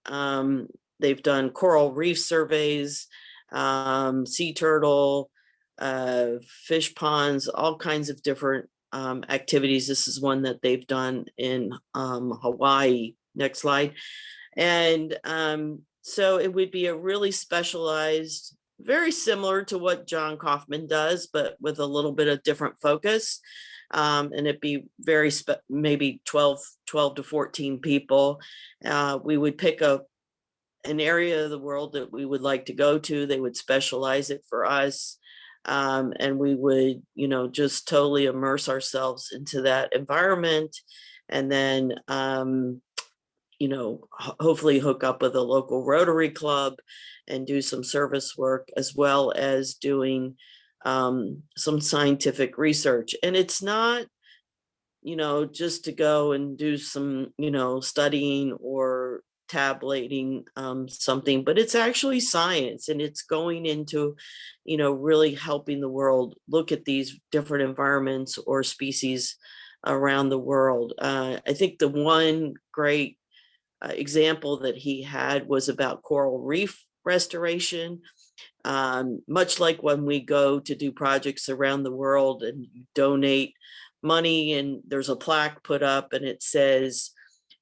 They've done coral reef surveys, sea turtle, fish ponds, all kinds of different activities. This is one that they've done in Hawaii. Next slide. And so it would be a really specialized, very similar to what John Kaufman does, but with a little bit of different focus. And it'd be very, maybe 12 to 14 people. We would pick an area of the world that we would like to go to. They would specialize it for us. And we would, just totally immerse ourselves into that environment. And then, hopefully hook up with a local Rotary club and do some service work, as well as doing some scientific research. And it's not, just to go and do some, studying or tabulating something, but it's actually science, and it's going into, really helping the world look at these different environments or species around the world. I think the one great example that he had was about coral reef restoration. Much like when we go to do projects around the world and you donate money and there's a plaque put up and it says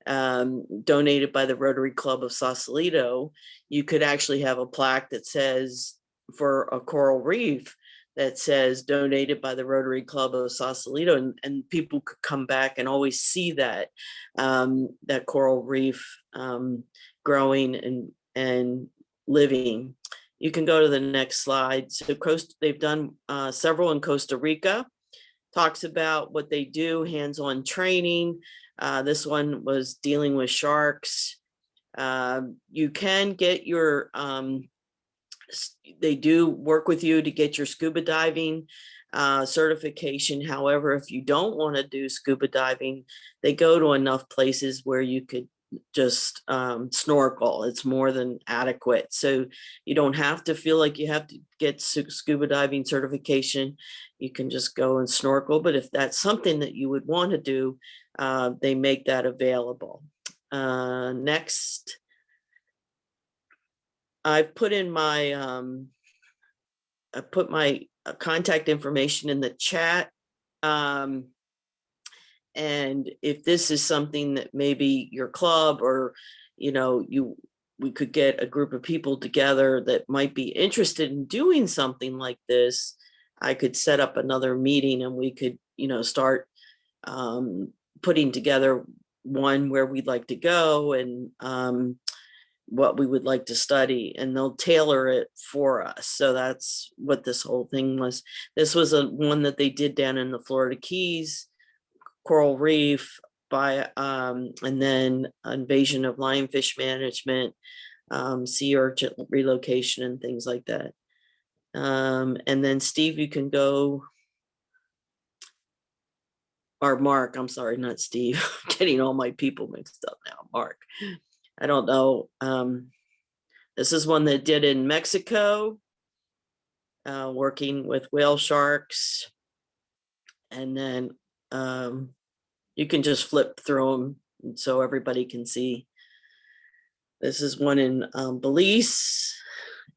donated by the Rotary Club of Sausalito, you could actually have a plaque that says, for a coral reef, that says donated by the Rotary Club of Sausalito, and people could come back and always see that that coral reef growing and living. You can go to the next slide. So they've done several in Costa Rica. Talks about what they do, hands-on training. This one was dealing with sharks. You can get your, they do work with you to get your scuba diving certification. However, if you don't want to do scuba diving, they go to enough places where you could just snorkel. It's more than adequate. So you don't have to feel like you have to get scuba diving certification. You can just go and snorkel. But if that's something that you would want to do, they make that available. Next, I've put in my contact information in the chat. And if this is something that maybe your club or, we could get a group of people together that might be interested in doing something like this, I could set up another meeting and we could, start putting together one where we'd like to go and what we would like to study, and they'll tailor it for us. So that's what this whole thing was. This was one that they did down in the Florida Keys, coral reef and then invasion of lionfish management, sea urchin relocation and things like that. And then Steve, you can go, or Mark, I'm sorry, not Steve. I'm getting all my people mixed up now. Mark, I don't know. This is one that did in Mexico, working with whale sharks. And then you can just flip through them so everybody can see. This is one in Belize.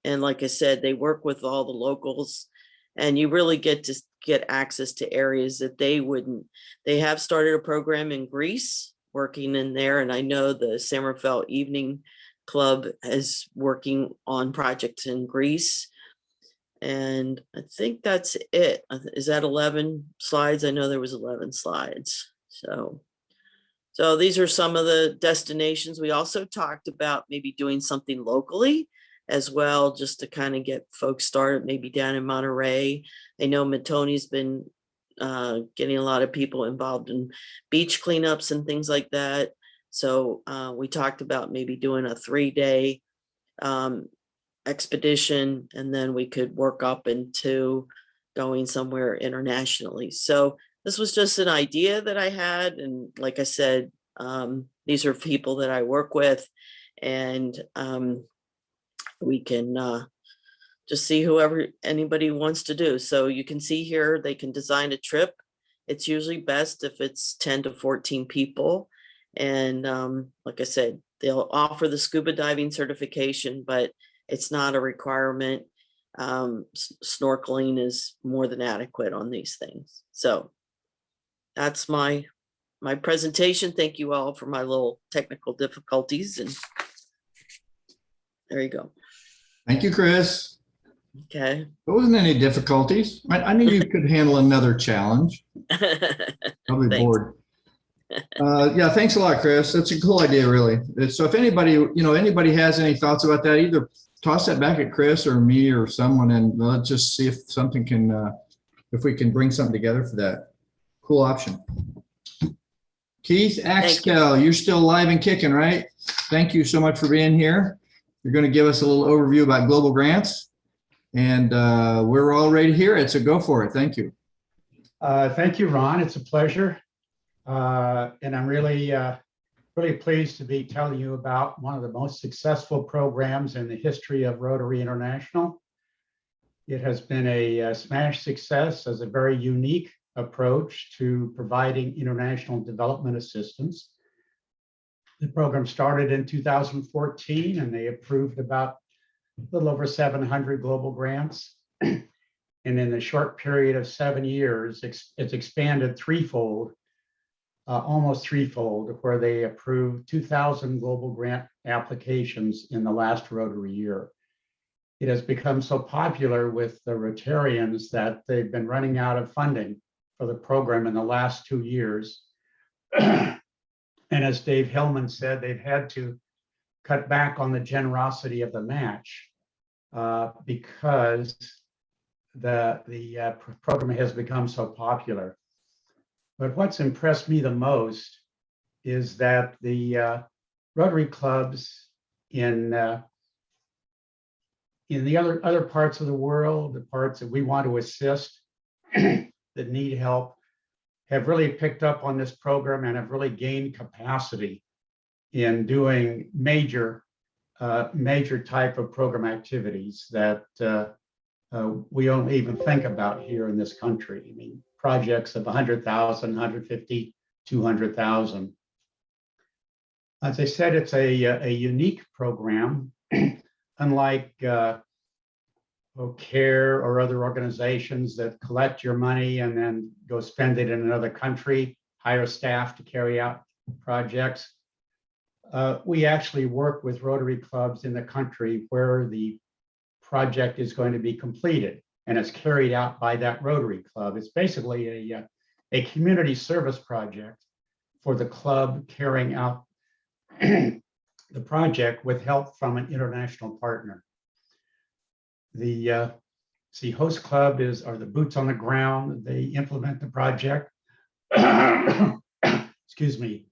And like I said, they work with all the locals, and you really get to get access to areas that they wouldn't. They have started a program in Greece, working in there. And I know the Sammerfeld Evening Club is working on projects in Greece. And I think that's it. Is that 11 slides? I know there was 11 slides. So these are some of the destinations. We also talked about maybe doing something locally as well, just to kind of get folks started, maybe down in Monterey. I know Mitone's been getting a lot of people involved in beach cleanups and things like that. So we talked about maybe doing a 3-day expedition, and then we could work up into going somewhere internationally. So this was just an idea that I had. And like I said, these are people that I work with, and we can just see whoever anybody wants to do. So you can see here, they can design a trip. It's usually best if it's 10 to 14 people. And like I said, they'll offer the scuba diving certification, but it's not a requirement. Snorkeling is more than adequate on these things. So that's my presentation. Thank you all for my little technical difficulties. And there you go. Thank you, Chris. Okay. There wasn't any difficulties. I knew you could handle another challenge. Probably bored. Yeah, thanks a lot, Chris. That's a cool idea, really. So if anybody has any thoughts about that, either toss that back at Chris or me or someone, and let's just see if something can, if we can bring something together for that. Cool option. Keith Axtell, you're still live and kicking, right? Thank you so much for being here. You're going to give us a little overview about global grants, and we're all ready to hear it, so go for it. Thank you. Thank you, Ron. It's a pleasure. And I'm really pleased to be telling you about one of the most successful programs in the history of Rotary International. It has been a smash success as a very unique approach to providing international development assistance. The program started in 2014, and they approved about a little over 700 global grants. And in the short period of 7 years, it's expanded threefold, almost threefold, where they approved 2,000 global grant applications in the last Rotary year. It has become so popular with the Rotarians that they've been running out of funding for the program in the last 2 years. And as Dave Hellman said, they've had to cut back on the generosity of the match because the program has become so popular. But what's impressed me the most is that the Rotary clubs in the other parts of the world, the parts that we want to assist, that need help have really picked up on this program and have really gained capacity in doing major type of program activities that we don't even think about here in this country. I mean, projects of 100,000, 150, 200,000. As I said, it's a unique program, unlike CARE or other organizations that collect your money and then go spend it in another country, hire staff to carry out projects. We actually work with Rotary clubs in the country where the project is going to be completed and it's carried out by that Rotary club. It's basically a community service project for the club carrying out the project with help from an international partner. The host club are the boots on the ground. They implement the project. Excuse me,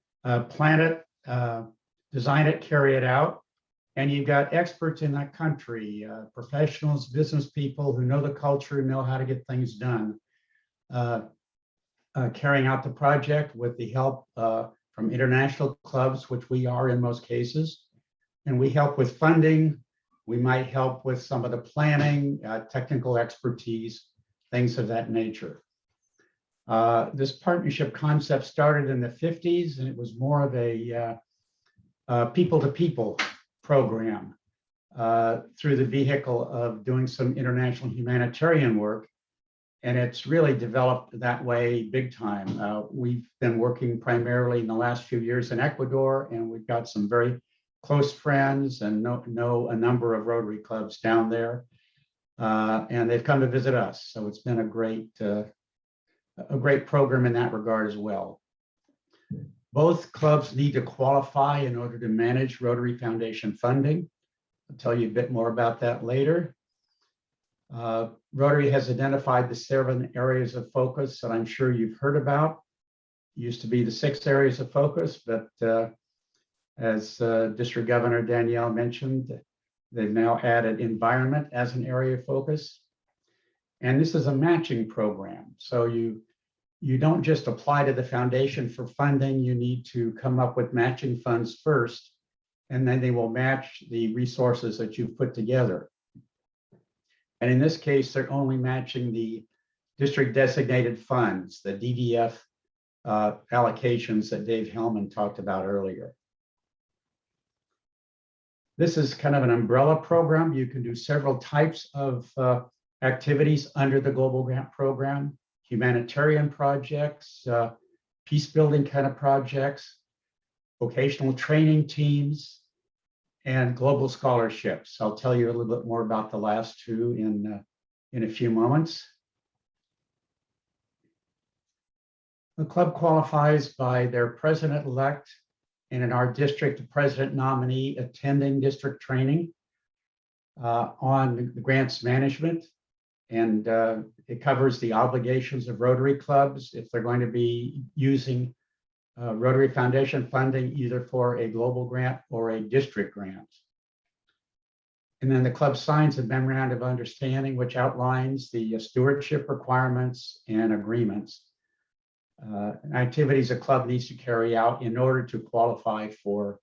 plan it, design it, carry it out. And you've got experts in that country, professionals, business people who know the culture, know how to get things done, carrying out the project with the help from international clubs, which we are in most cases. And we help with funding. We might help with some of the planning, technical expertise, things of that nature. This partnership concept started in the 50s, and it was more of a people-to-people program through the vehicle of doing some international humanitarian work. And it's really developed that way big time. We've been working primarily in the last few years in Ecuador, and we've got some very close friends and know a number of Rotary clubs down there. And they've come to visit us. So it's been a great program in that regard as well. Both clubs need to qualify in order to manage Rotary Foundation funding. I'll tell you a bit more about that later. Rotary has identified the 7 areas of focus that I'm sure you've heard about. Used to be the 6 areas of focus, but as District Governor Danielle mentioned, they've now added environment as an area of focus. And this is a matching program. So you don't just apply to the foundation for funding, you need to come up with matching funds first, and then they will match the resources that you've put together. And in this case, they're only matching the district designated funds, the DDF allocations that Dave Hellman talked about earlier. This is kind of an umbrella program. You can do several types of activities under the Global Grant Program, humanitarian projects, peace building kind of projects, vocational training teams, and global scholarships. I'll tell you a little bit more about the last 2 in a few moments. The club qualifies by their president-elect and in our district, the president nominee attending district training on the grants management. And it covers the obligations of Rotary clubs if they're going to be using Rotary Foundation funding either for a global grant or a district grant. And then the club signs a memorandum of understanding, which outlines the stewardship requirements and agreements, activities a club needs to carry out in order to qualify for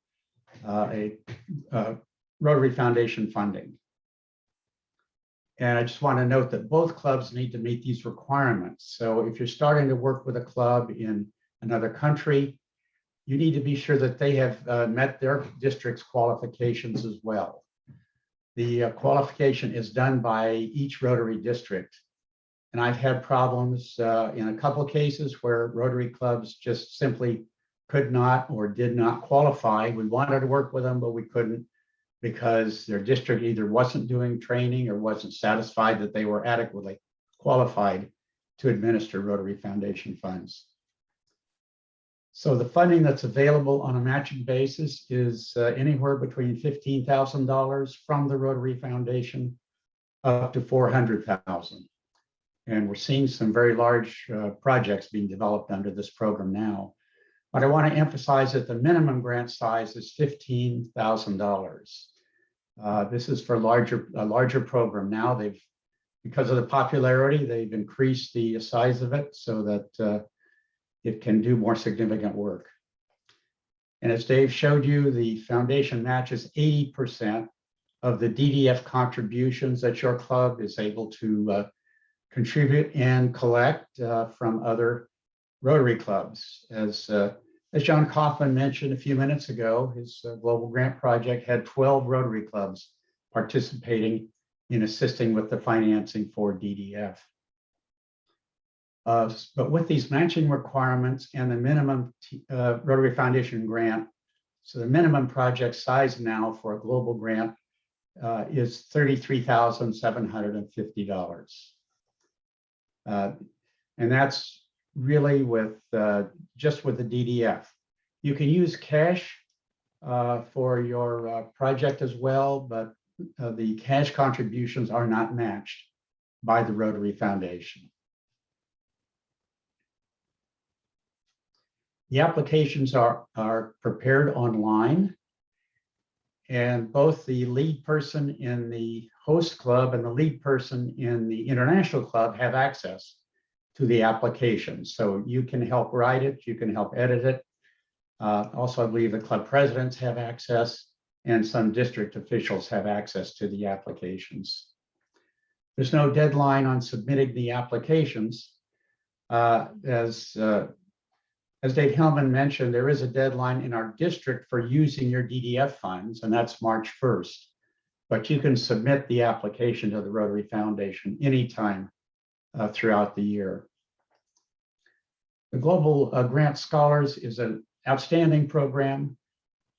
a Rotary Foundation funding. And I just want to note that both clubs need to meet these requirements. So if you're starting to work with a club in another country, you need to be sure that they have met their district's qualifications as well. The qualification is done by each Rotary district. And I've had problems in a couple of cases where Rotary clubs just simply could not or did not qualify. We wanted to work with them, but we couldn't because their district either wasn't doing training or wasn't satisfied that they were adequately qualified to administer Rotary Foundation funds. So the funding that's available on a matching basis is anywhere between $15,000 from the Rotary Foundation up to $400,000. And we're seeing some very large projects being developed under this program now. But I want to emphasize that the minimum grant size is $15,000. This is for a larger program now. They've Because of the popularity, they've increased the size of it so that it can do more significant work. And as Dave showed you, the foundation matches 80% of the DDF contributions that your club is able to contribute and collect from other Rotary clubs. As John Kaufman mentioned a few minutes ago, his global grant project had 12 Rotary clubs participating in assisting with the financing for DDF. But with these matching requirements and the minimum Rotary Foundation grant, so the minimum project size now for a global grant is $33,750. And that's really with just with the DDF. You can use cash for your project as well, but the cash contributions are not matched by the Rotary Foundation. The applications are prepared online, and both the lead person in the host club and the lead person in the international club have access to the application. So you can help write it, you can help edit it. Also, I believe the club presidents have access, and some district officials have access to the applications. There's no deadline on submitting the applications. As Dave Hellman mentioned, there is a deadline in our district for using your DDF funds, and that's March 1st. But you can submit the application to the Rotary Foundation anytime throughout the year. The Global Grant Scholars is an outstanding program.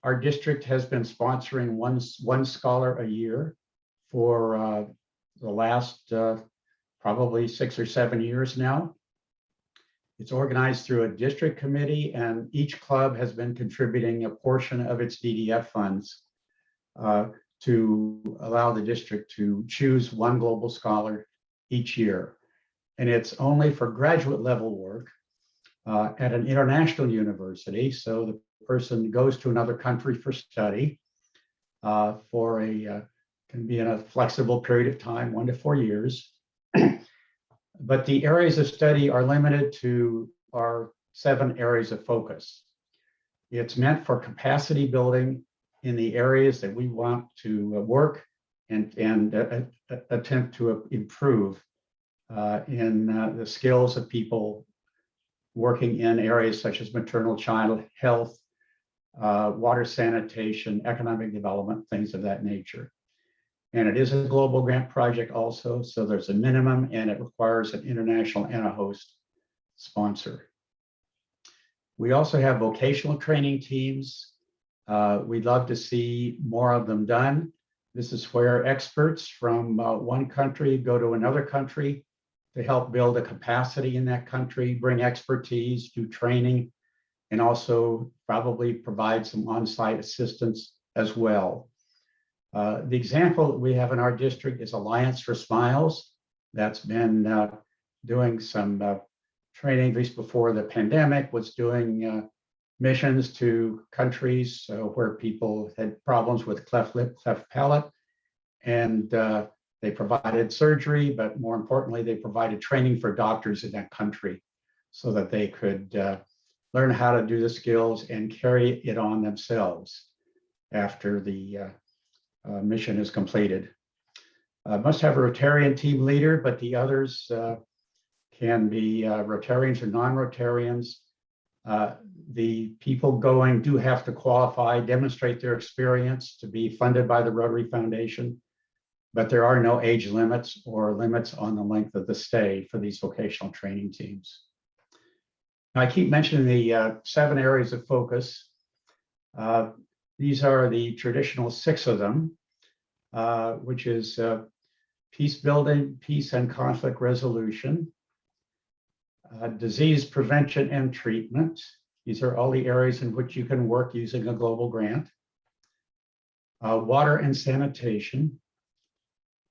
Our district has been sponsoring one scholar a year for the last probably 6 or 7 years now. It's organized through a district committee, and each club has been contributing a portion of its DDF funds to allow the district to choose one global scholar each year. And it's only for graduate level work at an international university. So the person goes to another country for study for can be in a flexible period of time, 1 to 4 years. But the areas of study are limited to our 7 areas of focus. It's meant for capacity building in the areas that we want to work and attempt to improve in the skills of people working in areas such as maternal child health, water sanitation, economic development, things of that nature. And it is a global grant project also, so there's a minimum and it requires an international and a host sponsor. We also have vocational training teams. We'd love to see more of them done. This is where experts from one country go to another country to help build a capacity in that country, bring expertise, do training, and also probably provide some on-site assistance as well. The example that we have in our district is Alliance for Smiles. That's been doing some training, at least before the pandemic, was doing missions to countries where people had problems with cleft lip, cleft palate, and they provided surgery, but more importantly, they provided training for doctors in that country so that they could learn how to do the skills and carry it on themselves after the mission is completed. Must have a Rotarian team leader, but the others can be Rotarians or non-Rotarians. The people going do have to qualify, demonstrate their experience to be funded by the Rotary Foundation, but there are no age limits or limits on the length of the stay for these vocational training teams. Now, I keep mentioning the 7 areas of focus. These are the traditional 6 of them, which is peace building, peace and conflict resolution, disease prevention and treatment. These are all the areas in which you can work using a global grant. Water and sanitation,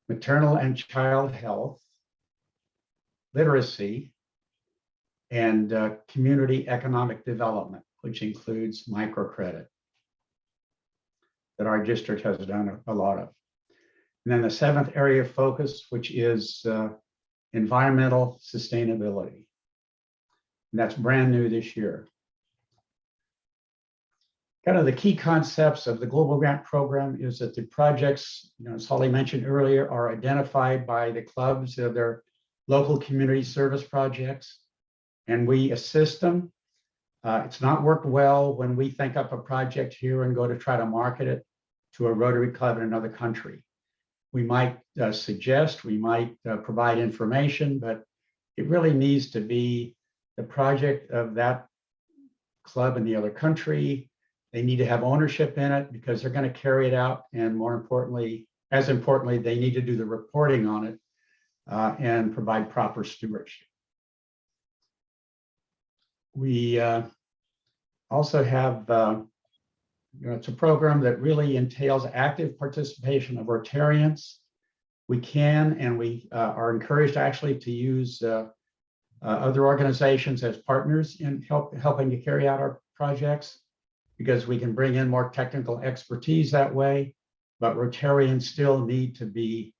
maternal and child health, literacy, and community economic development, which includes microcredit, that our district has done a lot of. And then the seventh area of focus, which is environmental sustainability. And that's brand new this year. Kind of the key concepts of the Global Grant Program is that the projects, as Holly mentioned earlier, are identified by the clubs of their local community service projects, and we assist them. It's not worked well when we think up a project here and go to try to market it to a Rotary Club in another country. We might suggest, we might provide information, but it really needs to be the project of that club in the other country. They need to have ownership in it because they're going to carry it out. And more importantly, as importantly, they need to do the reporting on it and provide proper stewardship. We also have, it's a program that really entails active participation of Rotarians. We can and we are encouraged actually to use other organizations as partners in helping to carry out our projects, because we can bring in more technical expertise that way, but Rotarians still need to be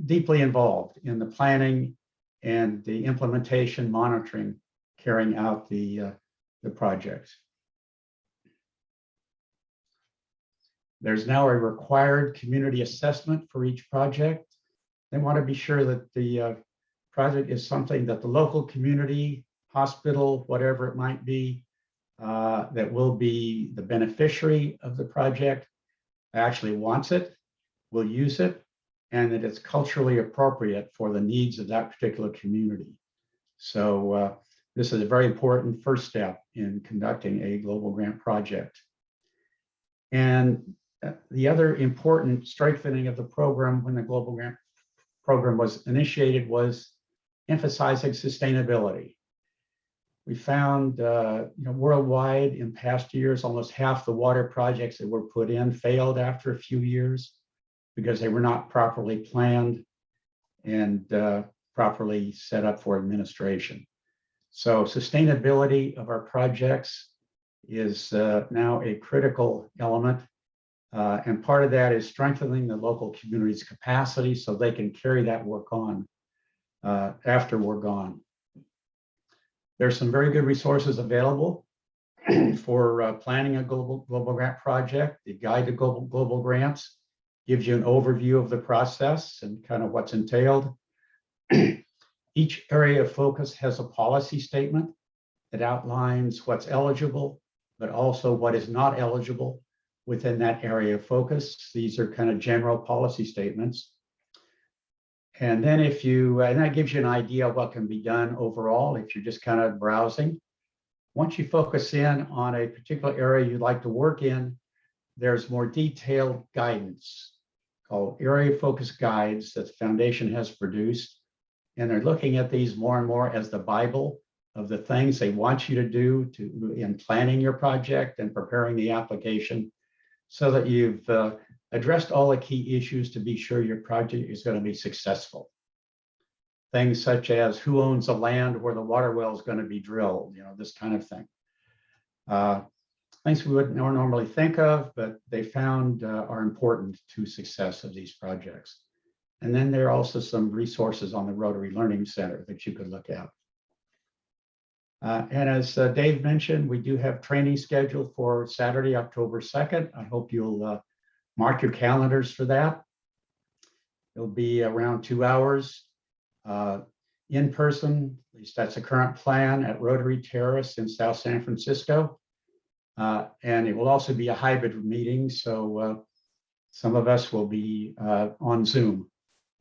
deeply involved in the planning and the implementation, monitoring, carrying out the projects. There's now a required community assessment for each project. They want to be sure that the project is something that the local community, hospital, whatever it might be, that will be the beneficiary of the project, actually wants it, will use it, and that it's culturally appropriate for the needs of that particular community. So this is a very important first step in conducting a global grant project. And the other important strengthening of the program when the global grant program was initiated was emphasizing sustainability. We found, worldwide in past years, almost half the water projects that were put in failed after a few years because they were not properly planned and properly set up for administration. So sustainability of our projects is now a critical element. And part of that is strengthening the local community's capacity so they can carry that work on after we're gone. There's some very good resources available for planning a global grant project. The Guide to Global Grants gives you an overview of the process and kind of what's entailed. Each area of focus has a policy statement that outlines what's eligible, but also what is not eligible within that area of focus. These are kind of general policy statements. And then and that gives you an idea of what can be done overall if you're just kind of browsing. Once you focus in on a particular area you'd like to work in, there's more detailed guidance called area focus guides that the foundation has produced. And they're looking at these more and more as the Bible of the things they want you to do in planning your project and preparing the application, so that you've addressed all the key issues to be sure your project is going to be successful. Things such as who owns the land where the water well is going to be drilled, this kind of thing. Things we wouldn't normally think of, but they found are important to success of these projects. And then there are also some resources on the Rotary Learning Center that you could look at. And as Dave mentioned, we do have training scheduled for Saturday, October 2nd. I hope you'll mark your calendars for that. It'll be around 2 hours in person, at least that's the current plan, at Rotary Terrace in South San Francisco. And it will also be a hybrid meeting. So some of us will be on Zoom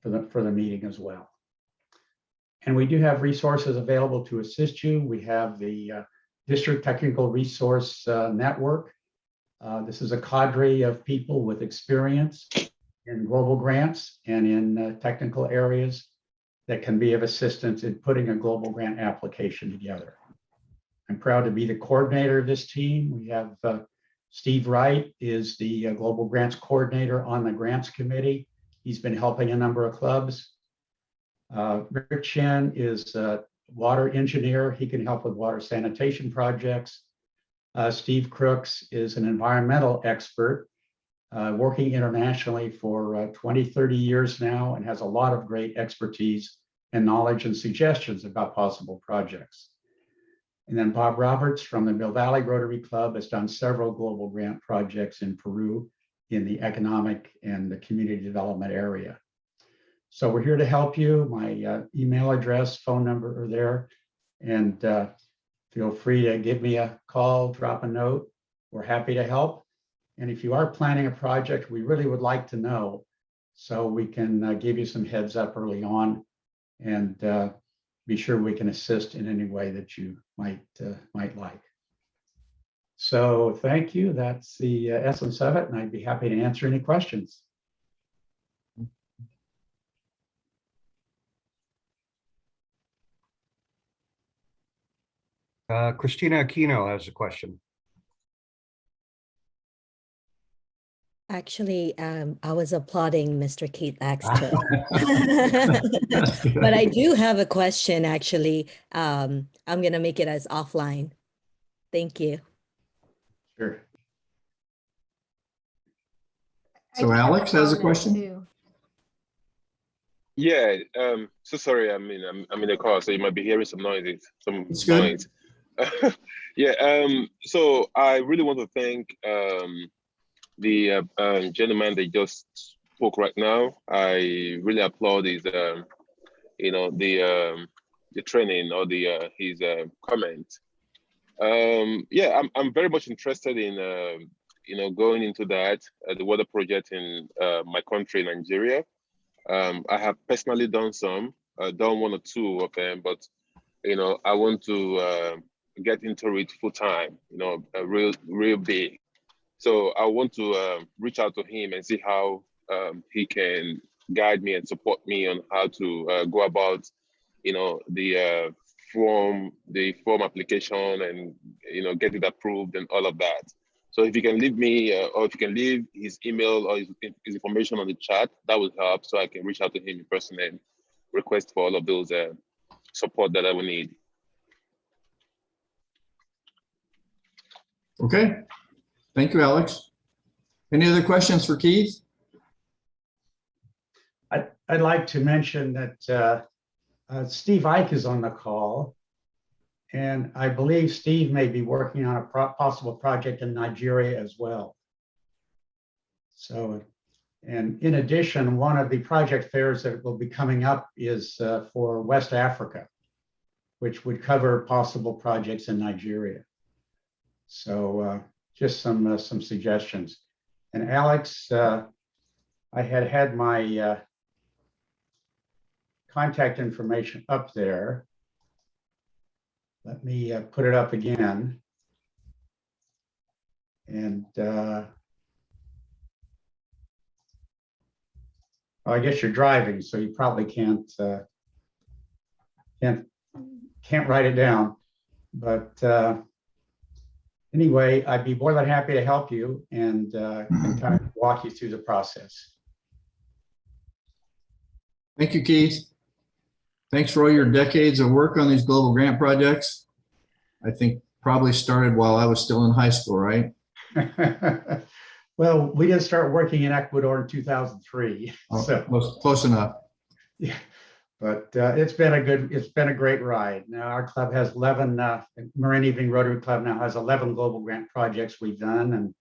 for the meeting as well. And we do have resources available to assist you. We have the District Technical Resource Network. This is a cadre of people with experience in global grants and in technical areas that can be of assistance in putting a global grant application together. I'm proud to be the coordinator of this team. We have Steve Wright is the Global Grants Coordinator on the Grants Committee. He's been helping a number of clubs. Rick Chen is a water engineer. He can help with water sanitation projects. Steve Crooks is an environmental expert. working internationally for 20, 30 years now, and has a lot of great expertise and knowledge and suggestions about possible projects. And then Bob Roberts from the Mill Valley Rotary Club has done several global grant projects in Peru in the economic and the community development area. So we're here to help you. My email address, phone number are there, and feel free to give me a call, drop a note. We're happy to help. And if you are planning a project, we really would like to know so we can give you some heads up early on and be sure we can assist in any way that you might like. So thank you. That's the essence of it, and I'd be happy to answer any questions. Christina Aquino has a question. Actually, I was applauding Mr. Keith Axtell. But I do have a question, actually. I'm going to make it as offline. Thank you. Sure. So Alex has a question? Yeah, so sorry, I'm in a car, so you might be hearing some noises, It's good. noise. Yeah, so I really want to thank the gentleman that just spoke right now. I really applaud his, you know, the training or his comment. Yeah, I'm very much interested in you know, going into that the water project in my country, Nigeria. I have personally done some, done one or two of them, but you know, I want to get into it full time. You know, real big. So I want to reach out to him and see how he can guide me and support me on how to go about, you know, the form application and, you know, get it approved and all of that. So if you can leave me or if you can leave his email or his information on the chat, that would help so I can reach out to him in person and request for all of those support that I will need. Okay. Thank you, Alex. Any other questions for Keith? I'd like to mention that Steve Ike is on the call. And I believe Steve may be working on a possible project in Nigeria as well. So, and in addition, one of the project fairs that will be coming up is for West Africa, which would cover possible projects in Nigeria. So just some suggestions. And Alex, I had my contact information up there. Let me put it up again. And I guess you're driving, so you probably can't write it down. But anyway, I'd be more than happy to help you and can kind of walk you through the process. Thank you, Keith. Thanks for all your decades of work on these global grant projects. I think probably started while I was still in high school, right? Well, we did start working in Ecuador in 2003. Oh, so close enough. Yeah, but it's been a great ride. Now our club has 11, Marin Evening Rotary Club now has 11 global grant projects we've done, and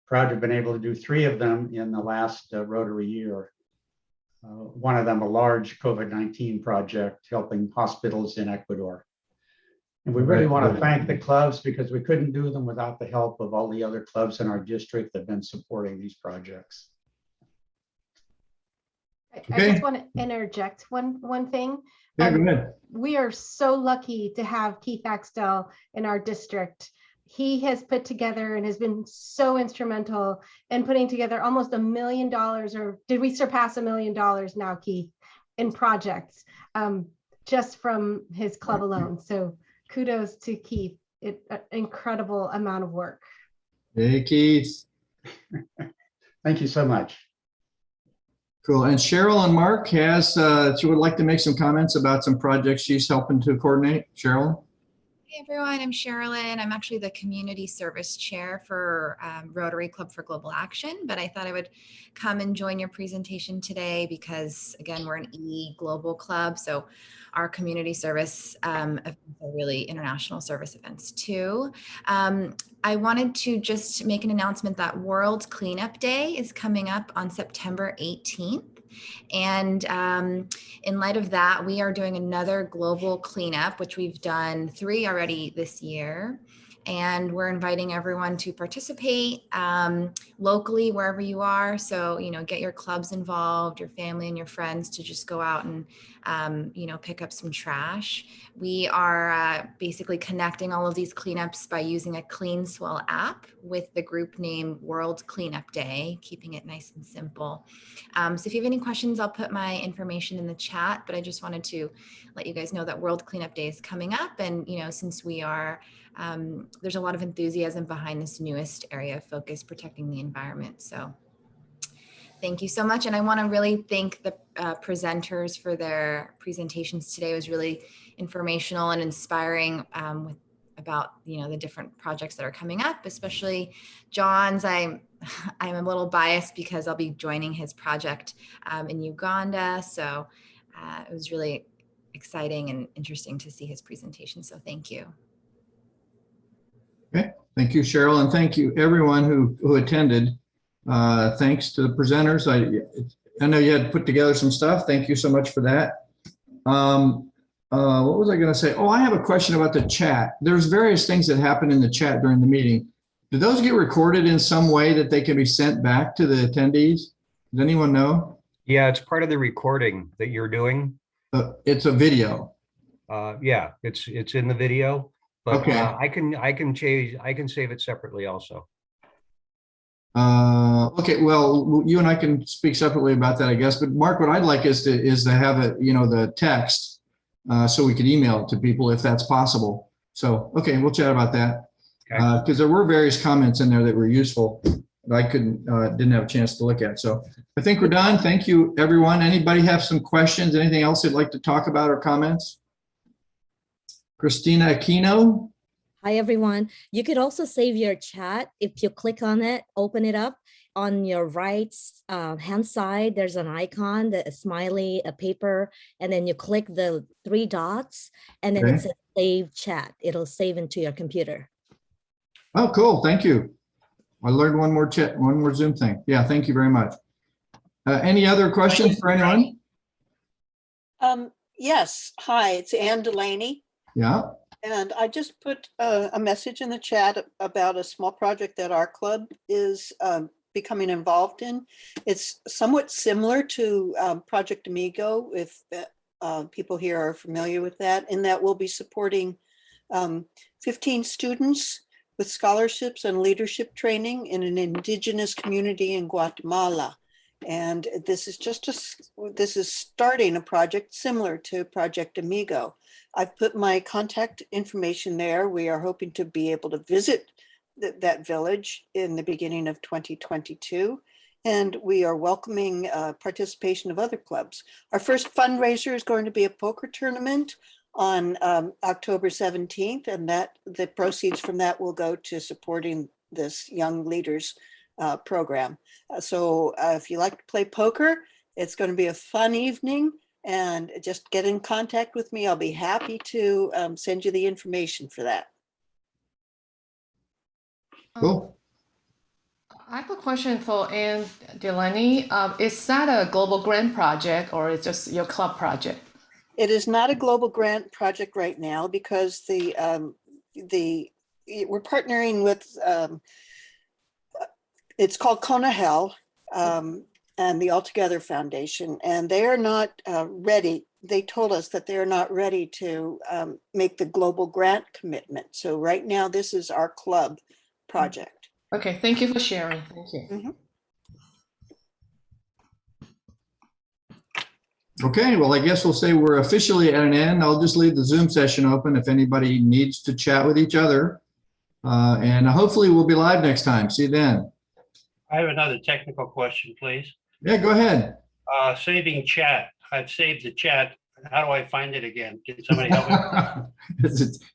proud to have been able to do 3 of them in the last Rotary year. One of them a large COVID-19 project helping hospitals in Ecuador. And we really want to thank the clubs because we couldn't do them without the help of all the other clubs in our district that have been supporting these projects. I just want to interject one thing. Yeah, go ahead. We are so lucky to have Keith Axtell in our district. He has put together and has been so instrumental in putting together almost $1 million, or did we surpass $1 million now, Keith, in projects just from his club alone. So kudos to Keith. An incredible amount of work. Hey, Keith. Thank you so much. Cool. And Cheryl and Mark she would like to make some comments about some projects she's helping to coordinate. Cheryl? Hey everyone, I'm Sherilyn. I'm actually the community service chair for Rotary Club for Global Action, but I thought I would come and join your presentation today because, again, we're an global club, so our community service events are really international service events too. I wanted to just make an announcement that World Cleanup Day is coming up on September 18th. And in light of that, we are doing another global cleanup, which we've done 3 already this year. And we're inviting everyone to participate locally, wherever you are. So, get your clubs involved, your family and your friends to just go out and, pick up some trash. We are basically connecting all of these cleanups by using a Clean Swell app with the group name World Cleanup Day, keeping it nice and simple. So if you have any questions, I'll put my information in the chat, but I just wanted to let you guys know that World Cleanup Day is coming up. And, since we are, there's a lot of enthusiasm behind this newest area of focus, protecting the environment. So thank you so much. And I want to really thank the presenters for their presentations today. It was really informational and inspiring about the different projects that are coming up, especially John's. I'm a little biased because I'll be joining his project in Uganda. So it was really exciting and interesting to see his presentation. So thank you. Okay, thank you, Cheryl, and thank you everyone who attended. Thanks to the presenters. I know you had put together some stuff. Thank you so much for that. What was I going to say? Oh, I have a question about the chat. There's various things that happen in the chat during the meeting. Do those get recorded in some way that they can be sent back to the attendees? Does anyone know? Yeah, it's part of the recording that you're doing. It's a video. Yeah, it's in the video, but okay. I can save it separately also. Okay, well, you and I can speak separately about that, I guess. But Mark, what I'd like is to have it, the text, so we could email it to people if that's possible. So, okay, we'll chat about that. Because there were various comments in there that were useful that I didn't have a chance to look at. So I think we're done. Thank you, everyone. Anybody have some questions? Anything else they'd like to talk about or comments? Christina Aquino. Hi, everyone. You could also save your chat. If you click on it, open it up on your right hand side, there's an icon, a smiley, a paper, and then you click the 3 dots and then it says save chat. It'll save into your computer. Oh, cool. Thank you. I learned one more Zoom thing. Yeah, thank you very much. Any other questions for anyone? Yes. Hi, it's Ann Delaney. Yeah. And I just put a message in the chat about a small project that our club is becoming involved in. It's somewhat similar to Project Amigo, if people here are familiar with that, in that we'll be supporting 15 students with scholarships and leadership training in an indigenous community in Guatemala. And this is starting a project similar to Project Amigo. I've put my contact information there. We are hoping to be able to visit that village in the beginning of 2022. And we are welcoming participation of other clubs. Our first fundraiser is going to be a poker tournament on October 17th, and the proceeds from that will go to supporting this Young Leaders program. So if you like to play poker, it's going to be a fun evening, and just get in contact with me. I'll be happy to send you the information for that. Cool. I have a question for Ann Delaney. Is that a global grant project or is just your club project? It is not a global grant project right now because we're partnering with, it's called Conahel and the Altogether Foundation, and they are not ready. They told us that they're not ready to make the global grant commitment. So right now, this is our club project. Okay, thank you for sharing. Thank you. Mm-hmm. Okay, well, I guess we'll say we're officially at an end. I'll just leave the Zoom session open if anybody needs to chat with each other. And hopefully we'll be live next time. See you then. I have another technical question, please. Yeah, go ahead. Saving chat. I've saved the chat. How do I find it again? Can somebody help me?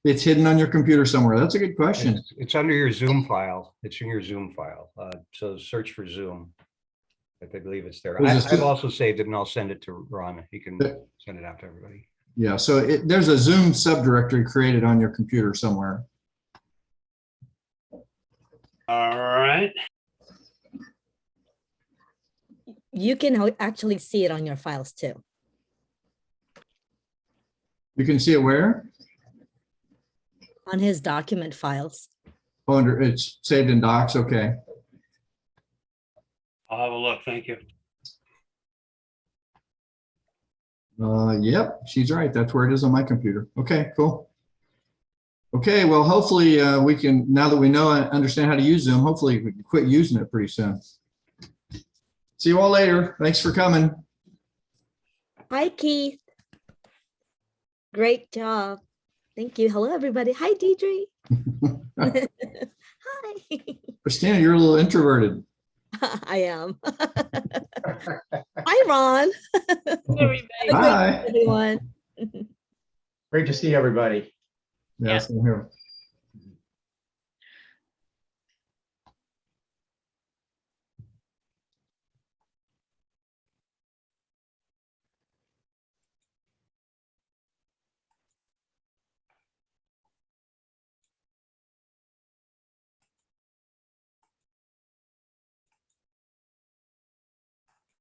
It's hidden on your computer somewhere. That's a good question. It's under your Zoom file. It's in your Zoom file. So search for Zoom. I believe it's there. Was this I've the- also saved it and I'll send it to Ron. He can send it out to everybody. Yeah, so there's a Zoom subdirectory created on your computer somewhere. All right. You can actually see it on your files too. You can see it where? On his document files. Oh, under, it's saved in docs, okay. I'll have a look. Thank you. Yep, she's right. That's where it is on my computer. Okay, cool. Okay, well, hopefully we can, now that we know and understand how to use Zoom, hopefully we can quit using it pretty soon. See you all later. Thanks for coming. Hi, Keith. Great job. Thank you. Hello, everybody. Hi, Deidre. Hi. Christina, you're a little introverted. I am. Hi, Ron. Hi. Everyone. Great to see everybody. Yes, I'm here.